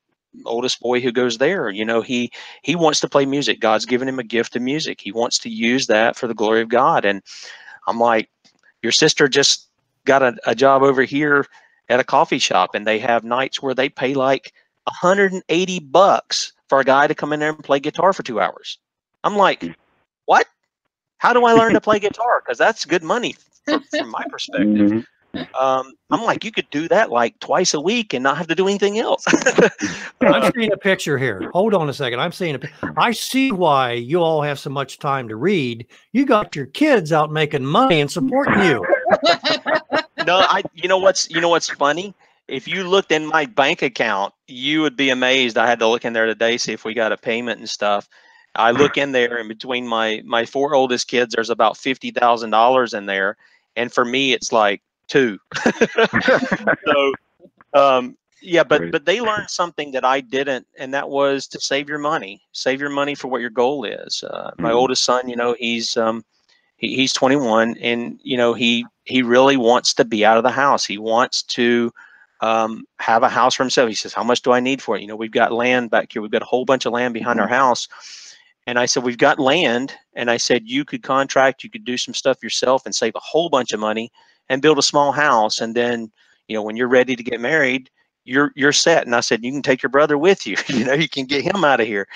S6: oldest boy who goes there, you know, he wants to play music. God's given him a gift of music. He wants to use that for the glory of God. And I'm like, your sister just got a job over here at a coffee shop, and they have nights where they pay like $180 for a guy to come in there and play guitar for 2 hours. I'm like, what? How do I learn to play guitar? Because that's good money from my perspective. I'm like, you could do that like twice a week and not have to do anything else.
S3: I'm seeing a picture here. Hold on a second. I'm seeing I see why you all have so much time to read. You got your kids out making money and supporting you.
S6: No, you know what's funny? If you looked in my bank account, you would be amazed. I had to look in there today, see if we got a payment and stuff. I look in there, and between my 4 oldest kids, there's about $50,000 in there. And for me, it's like 2. So, yeah, but they learned something that I didn't, and that was to save your money. Save your money for what your goal is. My oldest son, you know, he's 21, and you know, he really wants to be out of the house. He wants to have a house for himself. He says, "How much do I need for it?" You know, we've got land back here. We've got a whole bunch of land behind our house. And I said, we've got land. And I said, you could contract, you could do some stuff yourself and save a whole bunch of money and build a small house. And then, you know, when you're ready to get married, you're set. And I said, you can take your brother with you. You know, you can get him out of here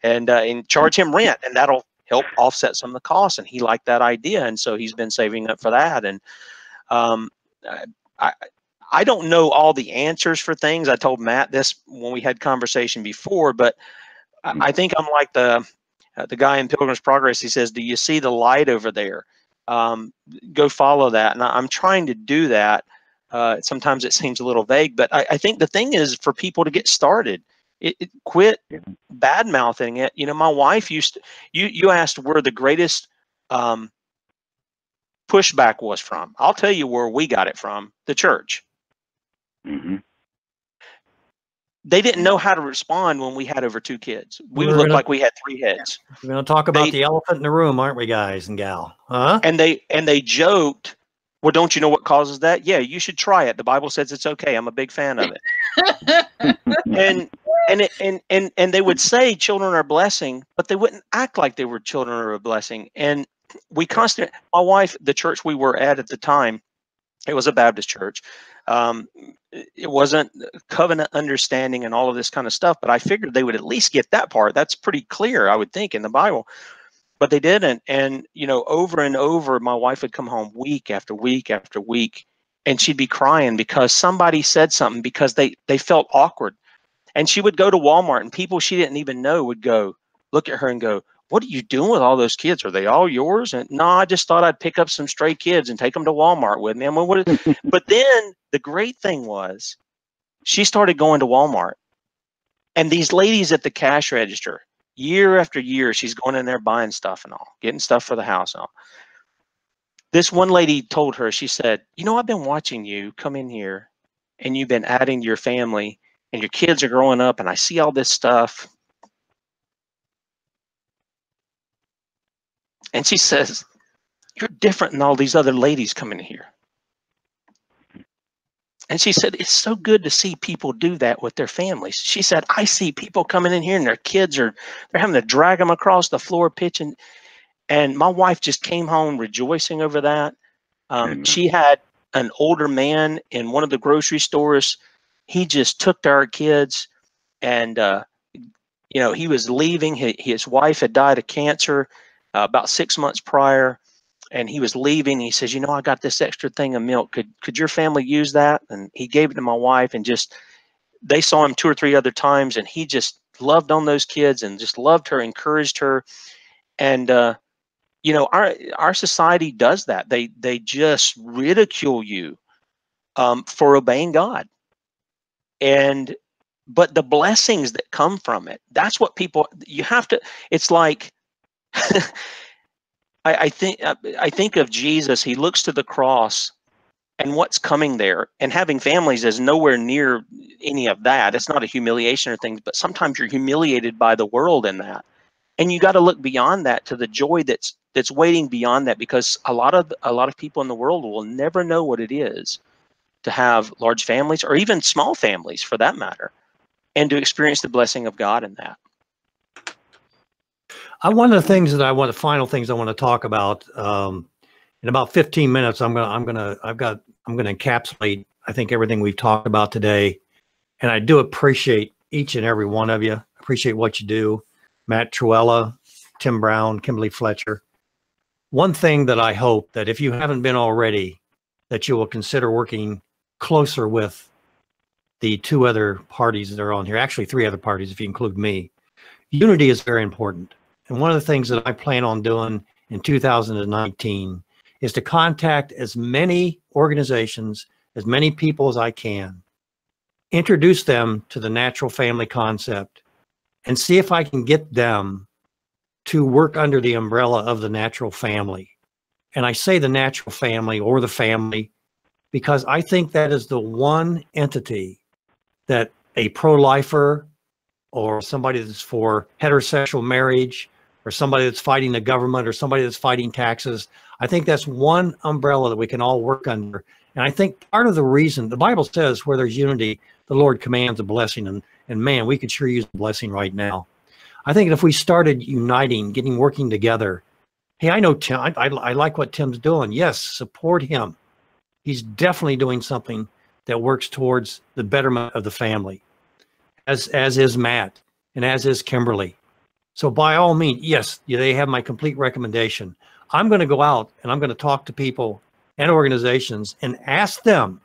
S6: and charge him rent, and that'll help offset some of the costs. And he liked that idea. And so he's been saving up for that. And I don't know all the answers for things. I told Matt this when we had conversation before, but I think I'm like the guy in Pilgrim's Progress. He says, do you see the light over there? Go follow that. And I'm trying to do that. Sometimes it seems a little vague, but I think the thing is for people to get started, quit bad mouthing it. You know, my wife used to, you asked where the greatest pushback was from. I'll tell you where we got it from: the church. They didn't know how to respond when we had over 2 kids. We looked like we had 3 heads.
S3: We're going to talk about the elephant in the room, aren't we, guys and gal? Huh?
S6: And they joked, well, don't you know what causes that? Yeah, you should try it. The Bible says it's okay. I'm a big fan of it. and they would say children are a blessing, but they wouldn't act like they were children are a blessing. And we constantly, my wife, the church we were at the time, it was a Baptist church. It wasn't covenant understanding and all of this kind of stuff, but I figured they would at least get that part. That's pretty clear, I would think, in the Bible, but they didn't. And, you know, over and over, my wife would come home week after week after week, and she'd be crying because somebody said something, because they felt awkward. And she would go to Walmart, and people she didn't even know would go, look at her and go, what are you doing with all those kids? Are they all yours? And no, I just thought I'd pick up some stray kids and take them to Walmart with me. I mean, but then the great thing was she started going to Walmart, and these ladies at the cash register, year after year, she's going in there buying stuff and all, getting stuff for the house and all. This one lady told her, she said, you know, I've been watching you come in here, and you've been adding to your family, and your kids are growing up, and I see all this stuff. And she says, you're different than all these other ladies coming here. And she said, it's so good to see people do that with their families. She said, I see people coming in here and their kids they're having to drag them across the floor pitching. And my wife just came home rejoicing over that. She had an older man in one of the grocery stores. He just took to our kids, and you know, he was leaving. His wife had died of cancer about 6 months prior, and he was leaving. He says, you know, I got this extra thing of milk. Could your family use that? And he gave it to my wife, and just, they saw him 2 or 3 other times, and he just loved on those kids and just loved her, encouraged her. And you know, our society does that. They just ridicule you for obeying God. But the blessings that come from it, that's what people, you have to, it's like, I think of Jesus. He looks to the cross and what's coming there, and having families is nowhere near any of that. It's not a humiliation or things, but sometimes you're humiliated by the world in that. And you got to look beyond that to the joy that's waiting beyond that, because a lot of people in the world will never know what it is to have large families, or even small families for that matter, and to experience the blessing of God in that.
S3: One of the things that the final things I want to talk about, in about 15 minutes, I'm going to encapsulate, I think, everything we've talked about today. And I do appreciate each and every one of you. Appreciate what you do. Matt Trewhella, Tim Brown, Kimberly Fletcher. One thing that I hope that if you haven't been already, that you will consider working closer with the 2 other parties that are on here, actually 3 other parties if you include me. Unity is very important. And one of the things that I plan on doing in 2019 is to contact as many organizations, as many people as I can, introduce them to the natural family concept, and see if I can get them to work under the umbrella of the natural family. And I say the natural family or the family because I think that is the one entity that a pro-lifer or somebody that's for heterosexual marriage or somebody that's fighting the government or somebody that's fighting taxes, I think that's one umbrella that we can all work under. And I think part of the reason, the Bible says where there's unity, the Lord commands a blessing. And man, we could sure use a blessing right now. I think if we started uniting, working together, hey, I know Tim, I like what Tim's doing. Yes, support him. He's definitely doing something that works towards the betterment of the family, as is Matt and as is Kimberly. So by all means, yes, they have my complete recommendation. I'm going to go out and I'm going to talk to people and organizations and ask them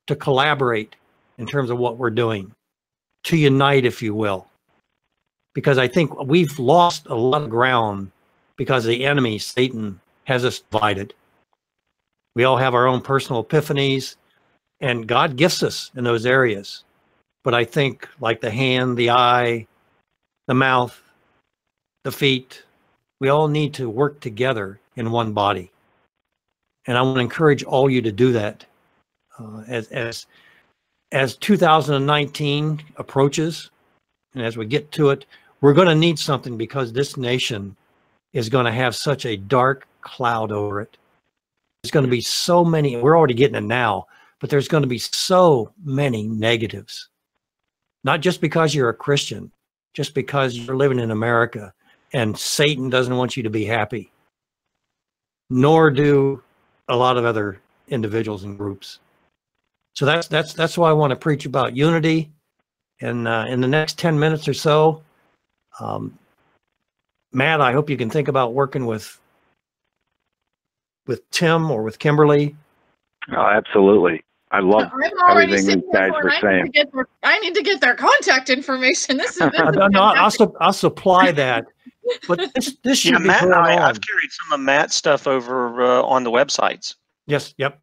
S3: to collaborate in terms of what we're doing, to unite, if you will. Because I think we've lost a lot of ground because the enemy, Satan, has us divided. We all have our own personal epiphanies, and God gifts us in those areas. But I think like the hand, the eye, the mouth, the feet, we all need to work together in one body. And I want to encourage all you to do that. As 2019 approaches, and as we get to it, we're going to need something, because this nation is going to have such a dark cloud over it. There's going to be so many, we're already getting it now, but there's going to be so many negatives. Not just because you're a Christian, just because you're living in America and Satan doesn't want you to be happy, nor do a lot of other individuals and groups. So that's why I want to preach about unity. And in the next 10 minutes or so, Matt, I hope you can think about working with Tim or with Kimberly.
S7: Oh, absolutely. I love everything you guys were saying.
S5: I need to get their contact information. This is
S3: no, I'll supply that. But this should be
S6: Matt and
S3: going on.
S6: I've carried some of Matt's stuff over on the websites.
S3: Yes. Yep.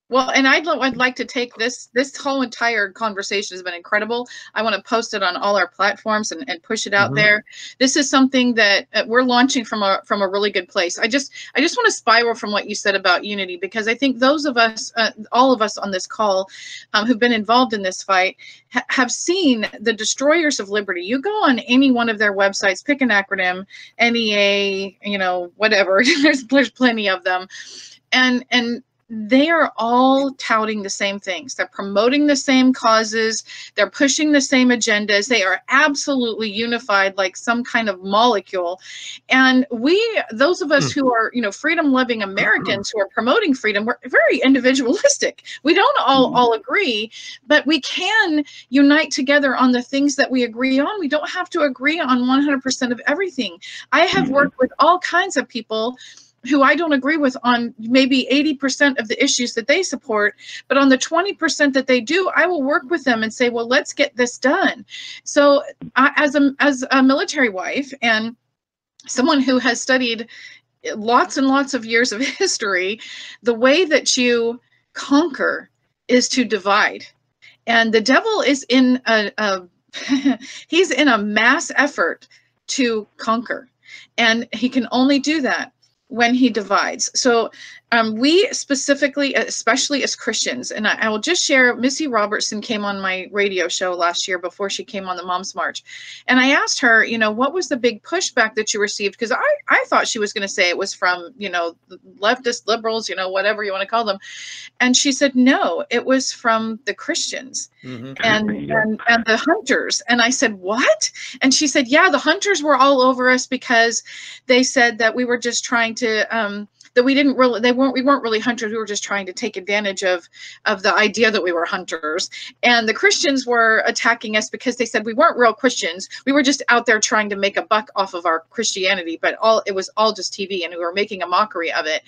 S5: Well, and I'd like to take this whole entire conversation has been incredible. I want to post it on all our platforms and push it out there. This is something that we're launching from a really good place. I just want to spiral from what you said about unity, because I think those of us, all of us on this call, who've been involved in this fight, have seen the destroyers of liberty. You go on any one of their websites, pick an acronym, NEA, whatever. There's plenty of them, and they are all touting the same things. They're promoting the same causes. They're pushing the same agendas. They are absolutely unified like some kind of molecule. And those of us who are, freedom-loving Americans who are promoting freedom, we're very individualistic. We don't all agree, but we can unite together on the things that we agree on. We don't have to agree on 100% of everything. I have worked with all kinds of people who I don't agree with on maybe 80% of the issues that they support, but on the 20% that they do, I will work with them and say, well, let's get this done. So as a military wife and someone who has studied lots and lots of years of history, the way that you conquer is to divide. And the devil is in he's in a mass effort to conquer. And he can only do that when he divides. So we specifically, especially as Christians, and I will just share, Missy Robertson came on my radio show last year before she came on the Mom's March. And I asked her, what was the big pushback that you received? Because I thought she was going to say it was from, leftist liberals, whatever you want to call them. And she said, no, it was from the Christians and the hunters. And I said, what? And she said, yeah, the hunters were all over us because they said that we were just trying to, that we weren't really hunters. We were just trying to take advantage of the idea that we were hunters. And the Christians were attacking us because they said we weren't real Christians. We were just out there trying to make a buck off of our Christianity, but it was all just TV, and we were making a mockery of it.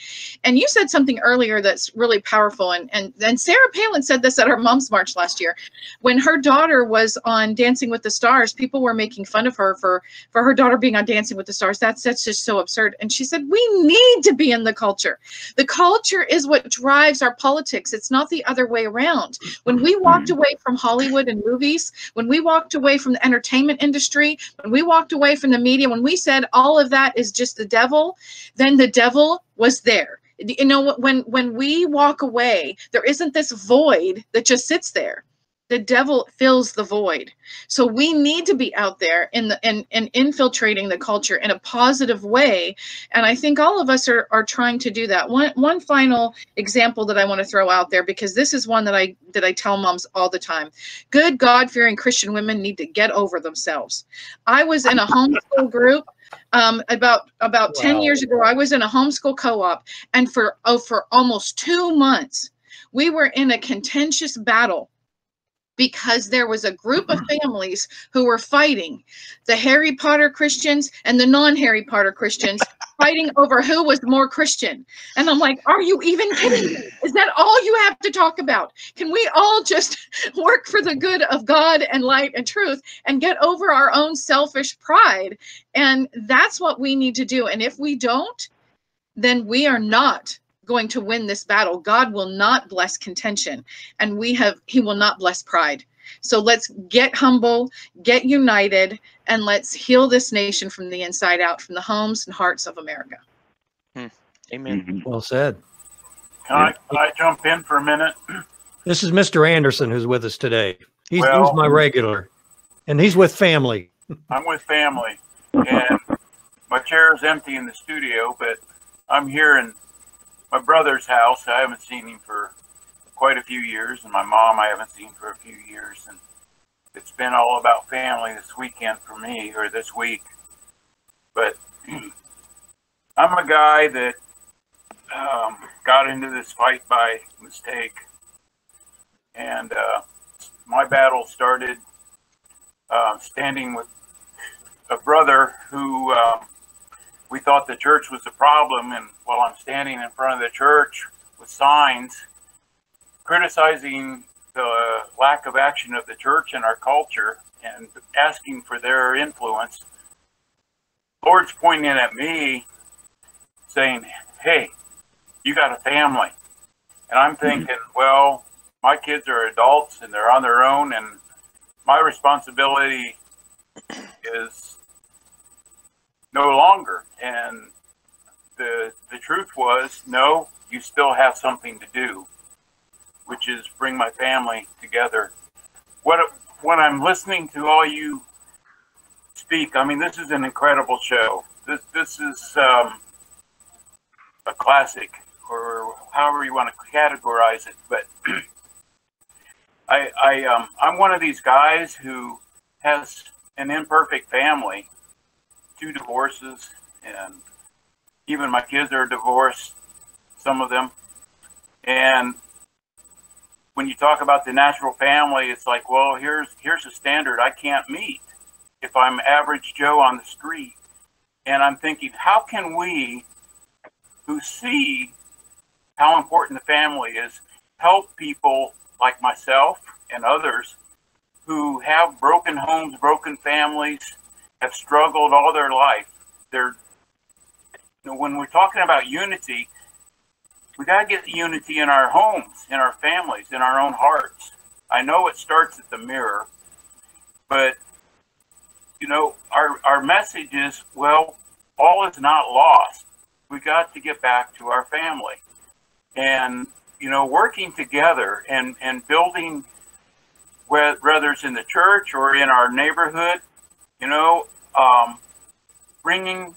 S5: And you said something earlier that's really powerful. And Sarah Palin said this at our Mom's March last year. When her daughter was on Dancing with the Stars, people were making fun of her for her daughter being on Dancing with the Stars. That's just so absurd. And she said, we need to be in the culture. The culture is what drives our politics. It's not the other way around. When we walked away from Hollywood and movies, when we walked away from the entertainment industry, when we walked away from the media, when we said all of that is just the devil, then the devil was there. When we walk away, there isn't this void that just sits there. The devil fills the void. So we need to be out there and infiltrating the culture in a positive way. And I think all of us are trying to do that. One final example that I want to throw out there, because this is one that I tell moms all the time. Good God-fearing Christian women need to get over themselves. I was in a homeschool group about 10 years ago. I was in a homeschool co-op, and for almost 2 months, we were in a contentious battle, because there was a group of families who were fighting, the Harry Potter Christians and the non-Harry Potter Christians, fighting over who was more Christian. And I'm like, are you even kidding me? Is that all you have to talk about? Can we all just work for the good of God and light and truth and get over our own selfish pride? And that's what we need to do. And if we don't, then we are not going to win this battle. God will not bless contention, and he will not bless pride. So let's get humble, get united, and let's heal this nation from the inside out, from the homes and hearts of America.
S6: Amen.
S3: Well said.
S10: Can I jump in for a minute?
S3: This is Mr. Anderson who's with us today. He's my regular, and he's with family.
S10: I'm with family, and my chair is empty in the studio, but I'm here in my brother's house. I haven't seen him for quite a few years, and my mom I haven't seen for a few years, and it's been all about family this weekend for me, or this week. But I'm a guy that got into this fight by mistake, and my battle started standing with a brother who we thought the church was the problem, and while I'm standing in front of the church with signs criticizing the lack of action of the church in our culture and asking for their influence, Lord's pointing at me saying, hey, you got a family. And I'm thinking, well, my kids are adults and they're on their own, and my responsibility is no longer. And the truth was, no, you still have something to do, which is bring my family together. When I'm listening to all you speak, I mean, this is an incredible show. This is a classic. or however you want to categorize it. But I'm one of these guys who has an imperfect family, 2 divorces, and even my kids are divorced, some of them. And when you talk about the natural family, it's like, well, here's a standard I can't meet if I'm average Joe on the street. And I'm thinking, how can we, who see how important the family is, help people like myself and others who have broken homes, broken families, have struggled all their life? When we're talking about unity, we got to get the unity in our homes, in our families, in our own hearts. I know it starts at the mirror, but our message is, well, all is not lost. We got to get back to our family, and working together and building, whether it's in the church or in our neighborhood, bringing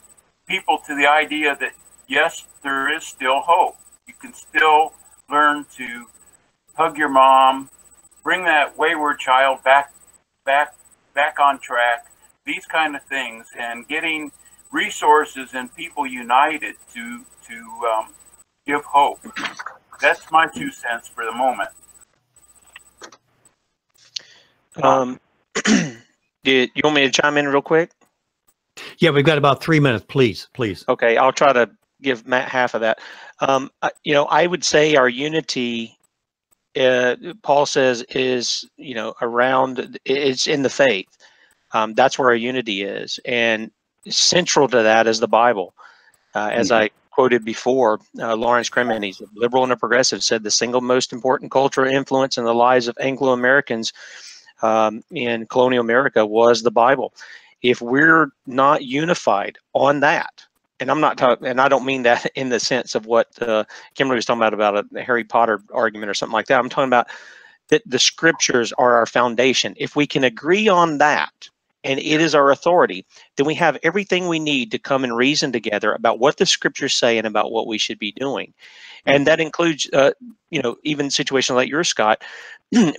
S10: people to the idea that yes, there is still hope. You can still learn to hug your mom, bring that wayward child back on track. These kind of things, and getting resources and people united to give hope. That's my 2 cents for the moment.
S6: You want me to chime in real quick?
S3: Yeah, we've got about 3 minutes. Please.
S6: Okay, I'll try to give Matt half of that. I would say our unity, Paul says, is around. It's in the faith. That's where our unity is, and central to that is the Bible. As I quoted before, Lawrence Kremen, he's a liberal and a progressive, said the single most important cultural influence in the lives of Anglo-Americans in colonial America was the Bible. If we're not unified on that, and I'm not talking, and I don't mean that in the sense of what Kimberly was talking about a Harry Potter argument or something like that. I'm talking about that the scriptures are our foundation. If we can agree on that, and it is our authority, then we have everything we need to come and reason together about what the scriptures say and about what we should be doing. And that includes, even situations like yours, Scott,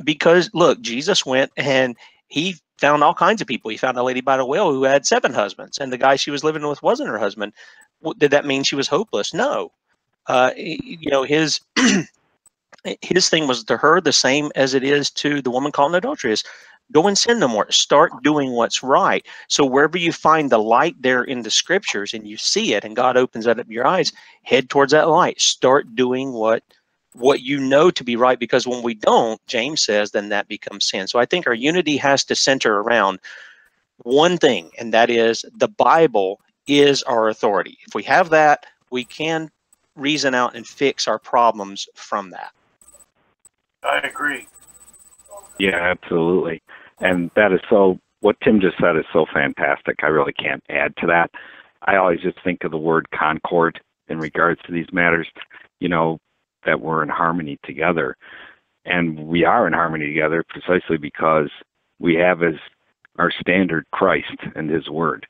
S6: because look, Jesus went and he found all kinds of people. He found a lady by the well who had 7 husbands, and the guy she was living with wasn't her husband. Did that mean she was hopeless? No. His his thing was to her the same as it is to the woman caught in adultery. Go and sin no more. Start doing what's right. So wherever you find the light there in the scriptures and you see it and God opens that up your eyes, head towards that light. Start doing what you know to be right, because when we don't, James says, then that becomes sin. So I think our unity has to center around one thing, and that is the Bible is our authority. If we have that, we can reason out and fix our problems from that.
S10: I agree.
S7: Yeah, absolutely. And that is what Tim just said is so fantastic. I really can't add to that. I always just think of the word concord in regards to these matters, that we're in harmony together. And we are in harmony together precisely because we have as our standard Christ and his word.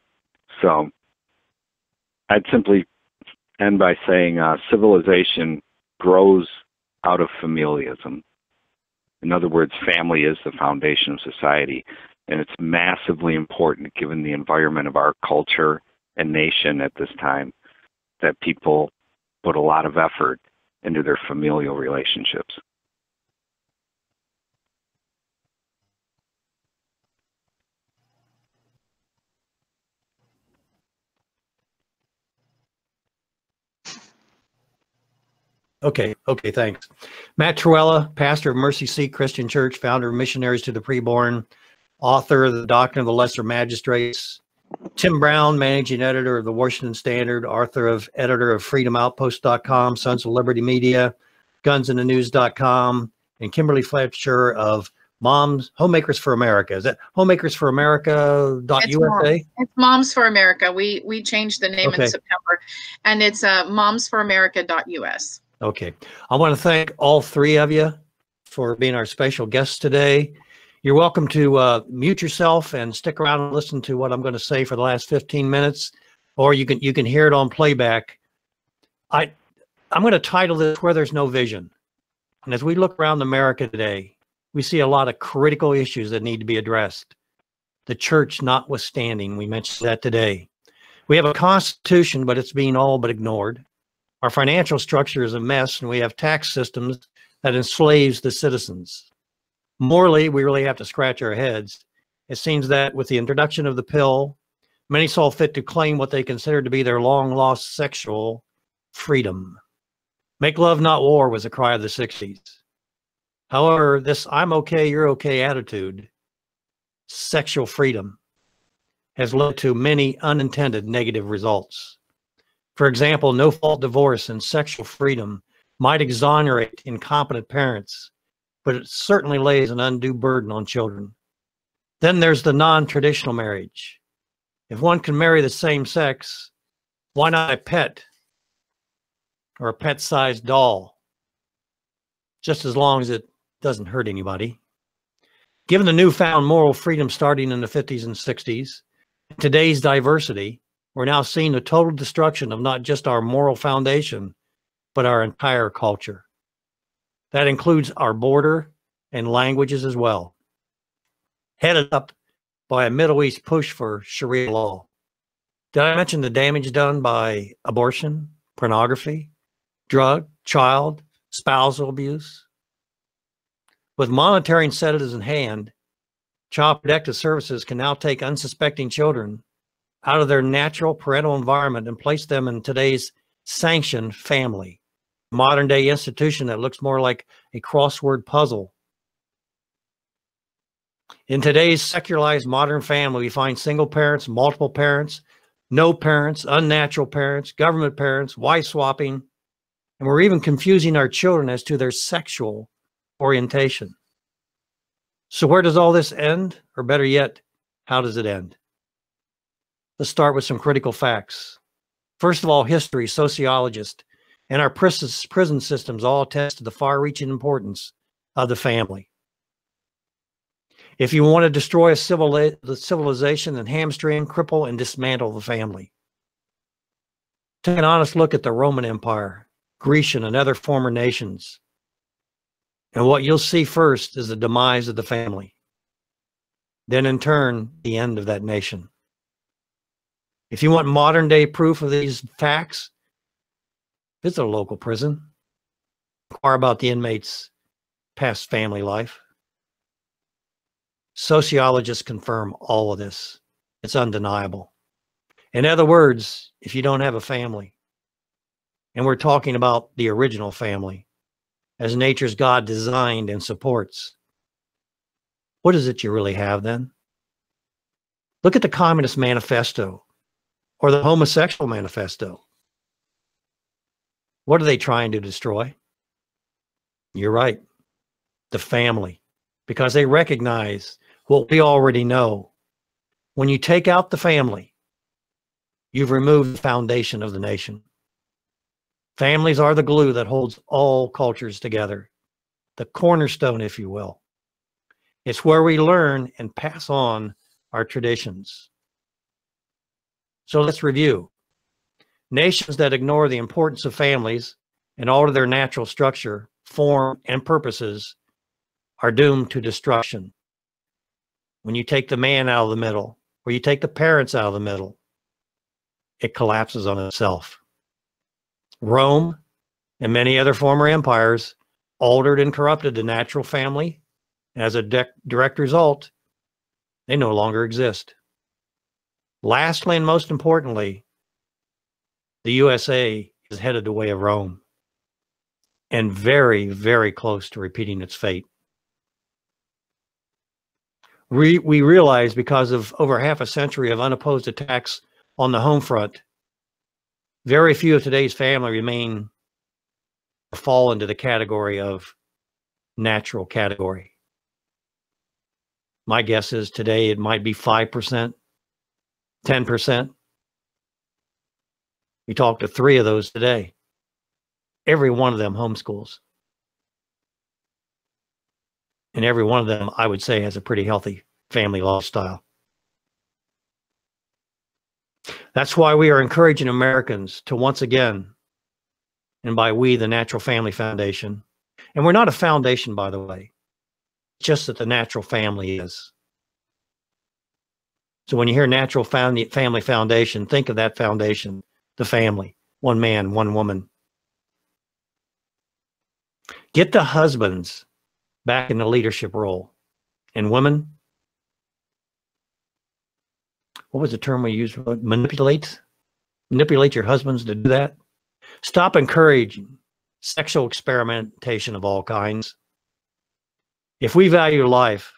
S7: So I'd simply end by saying civilization grows out of familialism. In other words, family is the foundation of society, and it's massively important given the environment of our culture and nation at this time that people put a lot of effort into their familial relationships.
S3: Okay, thanks. Matt Trewhella, pastor of Mercy Seat Christian Church, founder of Missionaries to the Preborn, author of The Doctrine of the Lesser Magistrates. Tim Brown, managing editor of the Washington Standard, editor of freedomoutpost.com, Sons of Liberty Media, gunsandthenews.com, and Kimberly Fletcher of Mom's Homemakers for America. Is that homemakers4america.usa?
S5: It's Moms for America. We changed the name in September, and it's momsforamerica.us.
S3: Okay. I want to thank all 3 of you for being our special guests today. You're welcome to mute yourself and stick around and listen to what I'm going to say for the last 15 minutes, or you can hear it on playback. I I'm going to title this Where There's No Vision. And as we look around America today, we see a lot of critical issues that need to be addressed. The church notwithstanding, we mentioned that today. We have a constitution, but it's being all but ignored. Our financial structure is a mess, and we have tax systems that enslaves the citizens. Morally, we really have to scratch our heads. It seems that with the introduction of the pill, many saw fit to claim what they considered to be their long-lost sexual freedom. Make love, not war was a cry of the 60s. However, this I'm okay, you're okay attitude, sexual freedom, has led to many unintended negative results. For example, no-fault divorce and sexual freedom might exonerate incompetent parents, but it certainly lays an undue burden on children. Then there's the non-traditional marriage. If one can marry the same sex, why not a pet or a pet-sized doll? Just as long as it doesn't hurt anybody. Given the newfound moral freedom starting in the 50s and 60s, today's diversity, we're now seeing the total destruction of not just our moral foundation, but our entire culture. That includes our border and languages as well. Headed up by a Middle East push for Sharia law. Did I mention the damage done by abortion, pornography, drug, child, spousal abuse? With monitoring sedatives in hand, Child Protective Services can now take unsuspecting children out of their natural parental environment and place them in today's sanctioned family, a modern-day institution that looks more like a crossword puzzle. In today's secularized modern family, we find single parents, multiple parents, no parents, unnatural parents, government parents, wife swapping, and we're even confusing our children as to their sexual orientation. So where does all this end? Or better yet, how does it end? Let's start with some critical facts. First of all, history, sociologists, and our prison systems all attest to the far-reaching importance of the family. If you want to destroy a civilization, then hamstring, cripple, and dismantle the family. Take an honest look at the Roman Empire, Grecian, and other former nations. And what you'll see first is the demise of the family. Then in turn, the end of that nation. If you want modern day proof of these facts, visit a local prison. Inquire about the inmates' past family life. Sociologists confirm all of this. It's undeniable. In other words, if you don't have a family, and we're talking about the original family, as nature's God designed and supports, what is it you really have then? Look at the Communist Manifesto or the Homosexual Manifesto. What are they trying to destroy? You're right, the family, because they recognize what we already know. When you take out the family, you've removed the foundation of the nation. Families are the glue that holds all cultures together, the cornerstone, if you will. It's where we learn and pass on our traditions. So let's review. Nations that ignore the importance of families and alter their natural structure, form, and purposes are doomed to destruction. When you take the man out of the middle, or you take the parents out of the middle, it collapses on itself. Rome and many other former empires altered and corrupted the natural family. As a direct result, they no longer exist. Lastly, and most importantly, the USA is headed the way of Rome and very, very close to repeating its fate. We realize because of over half a century of unopposed attacks on the home front, very few of today's family remain or fall into the category of natural category. My guess is today it might be 5%, 10%. We talked to 3 of those today. Every one of them homeschools. And every one of them, I would say, has a pretty healthy family lifestyle. That's why we are encouraging Americans to once again and by we, the Natural Family Foundation. And we're not a foundation, by the way, just that the natural family is. So when you hear Natural Family Foundation, think of that foundation, the family, one man, one woman. Get the husbands back in the leadership role. And women, what was the term we used? Manipulate your husbands to do that. Stop encouraging sexual experimentation of all kinds. If we value life,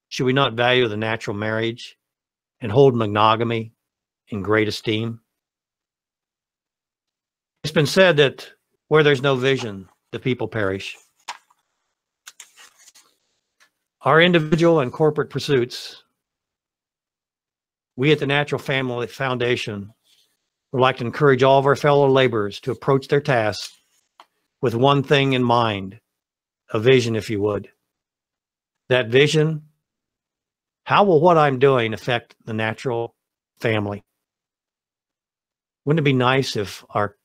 S3: should we not value the natural marriage and hold monogamy in great esteem? It's been said that where there's no vision, the people perish. Our individual and corporate pursuits, we at the Natural Family Foundation would like to encourage all of our fellow laborers to approach their tasks with one thing in mind, a vision, if you would. That vision, how will what I'm doing affect the natural family? Wouldn't it be nice if our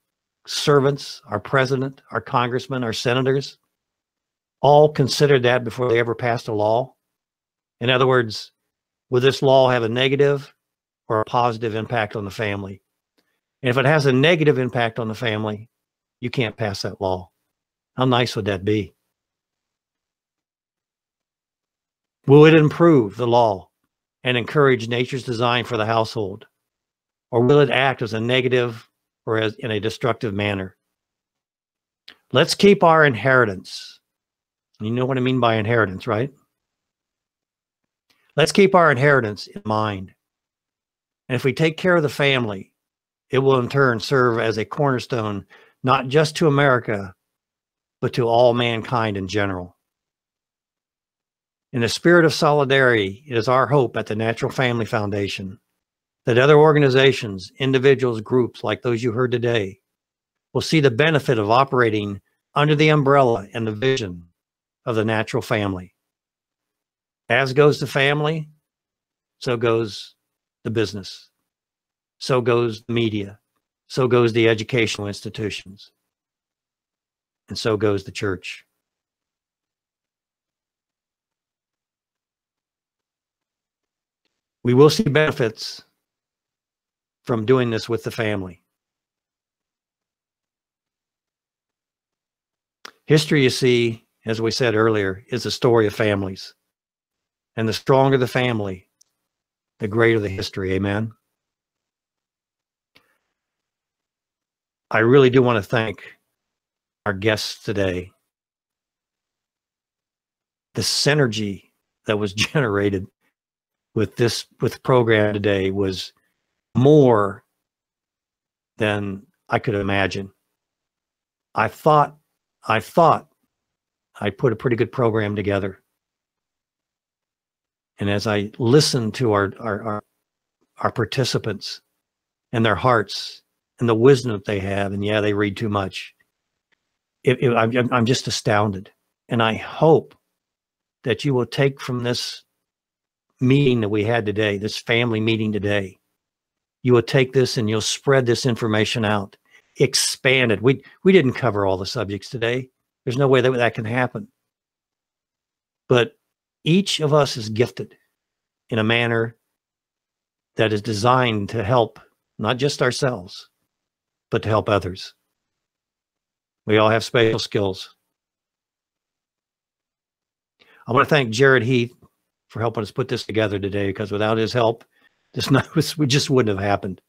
S3: servants, our president, our congressmen, our senators, all considered that before they ever passed a law? In other words, will this law have a negative or a positive impact on the family? And if it has a negative impact on the family, you can't pass that law. How nice would that be? Will it improve the law and encourage nature's design for the household? Or will it act as a negative or as in a destructive manner? Let's keep our inheritance. You know what I mean by inheritance, right? Let's keep our inheritance in mind. And if we take care of the family, it will in turn serve as a cornerstone, not just to America, but to all mankind in general. In the spirit of solidarity, it is our hope at the Natural Family Foundation that other organizations, individuals, groups like those you heard today will see the benefit of operating under the umbrella and the vision of the natural family. As goes the family, so goes the business. So goes the media. So goes the educational institutions. And so goes the church. We will see benefits from doing this with the family. History, you see, as we said earlier, is a story of families. And the stronger the family, the greater the history. Amen. I really do want to thank our guests today. The synergy that was generated with the program today was more than I could imagine. I thought I put a pretty good program together. And as I listened to our participants and their hearts and the wisdom that they have, and yeah, they read too much, I'm just astounded. And I hope that you will take from this meeting that we had today, this family meeting today, you will take this and you'll spread this information out, expand it. We didn't cover all the subjects today. There's no way that can happen. But each of us is gifted in a manner that is designed to help not just ourselves, but to help others. We all have special skills. I want to thank Jared Heath for helping us put this together today, because without his help, we just wouldn't have happened.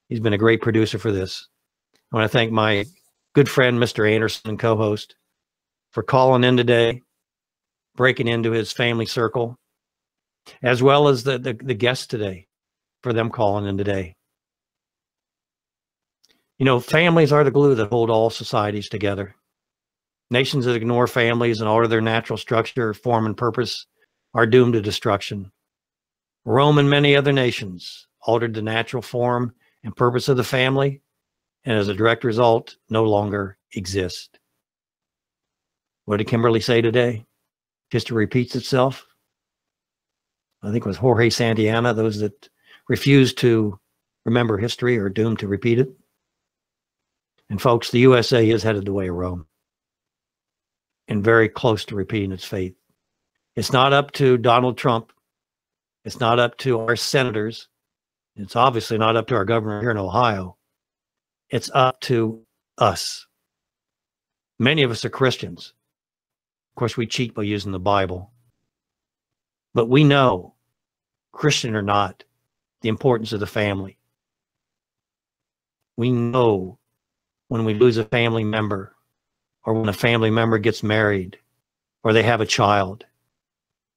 S3: He's been a great producer for this. I want to thank my good friend, Mr. Anderson, and co-host, for calling in today, breaking into his family circle, as well as the guests today, for them calling in today. You know, families are the glue that hold all societies together. Nations that ignore families and alter their natural structure, form, and purpose are doomed to destruction. Rome and many other nations altered the natural form and purpose of the family, and as a direct result, no longer exist. What did Kimberly say today? History repeats itself. I think it was Jorge Santayana, those that refuse to remember history are doomed to repeat it. And folks, the USA is headed the way of Rome and very close to repeating its fate. It's not up to Donald Trump. It's not up to our senators. It's obviously not up to our governor here in Ohio. It's up to us. Many of us are Christians. Of course, we cheat by using the Bible. But we know, Christian or not, the importance of the family. We know when we lose a family member, or when a family member gets married, or they have a child,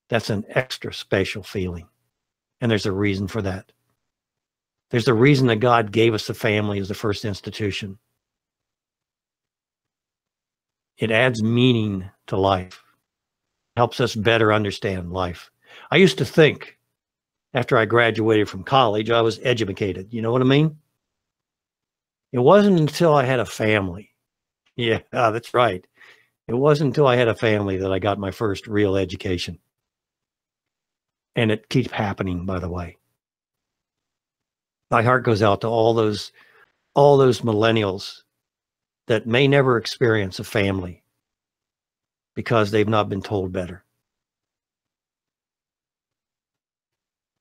S3: that's an extra special feeling. And there's a reason for that. There's a reason that God gave us the family as the first institution. It adds meaning to life, helps us better understand life. I used to think after I graduated from college, I was educated. You know what I mean? It wasn't until I had a family. Yeah, that's right. It wasn't until I had a family that I got my first real education. And it keeps happening, by the way. My heart goes out to all those millennials that may never experience a family because they've not been told better.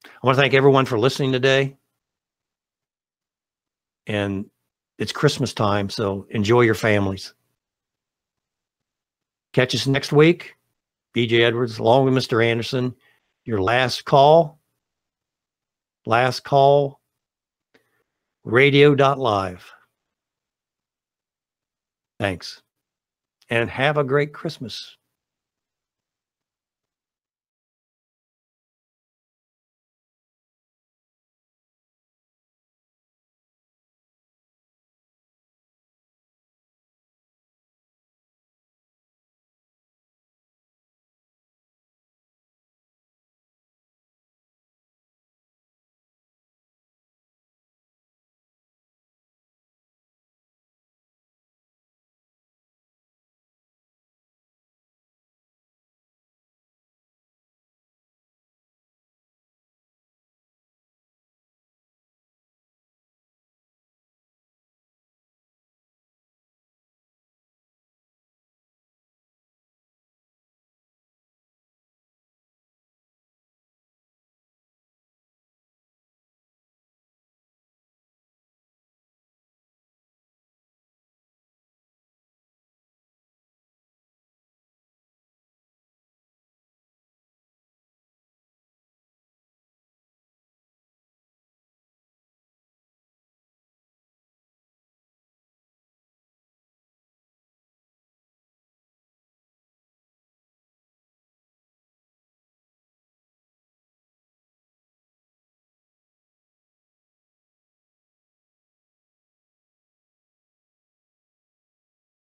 S3: I want to thank everyone for listening today. And it's Christmas time, so enjoy your families. Catch us next week. BJ Edwards, along with Mr. Anderson. Your last call. Last call. Radio.live. Thanks. And have a great Christmas.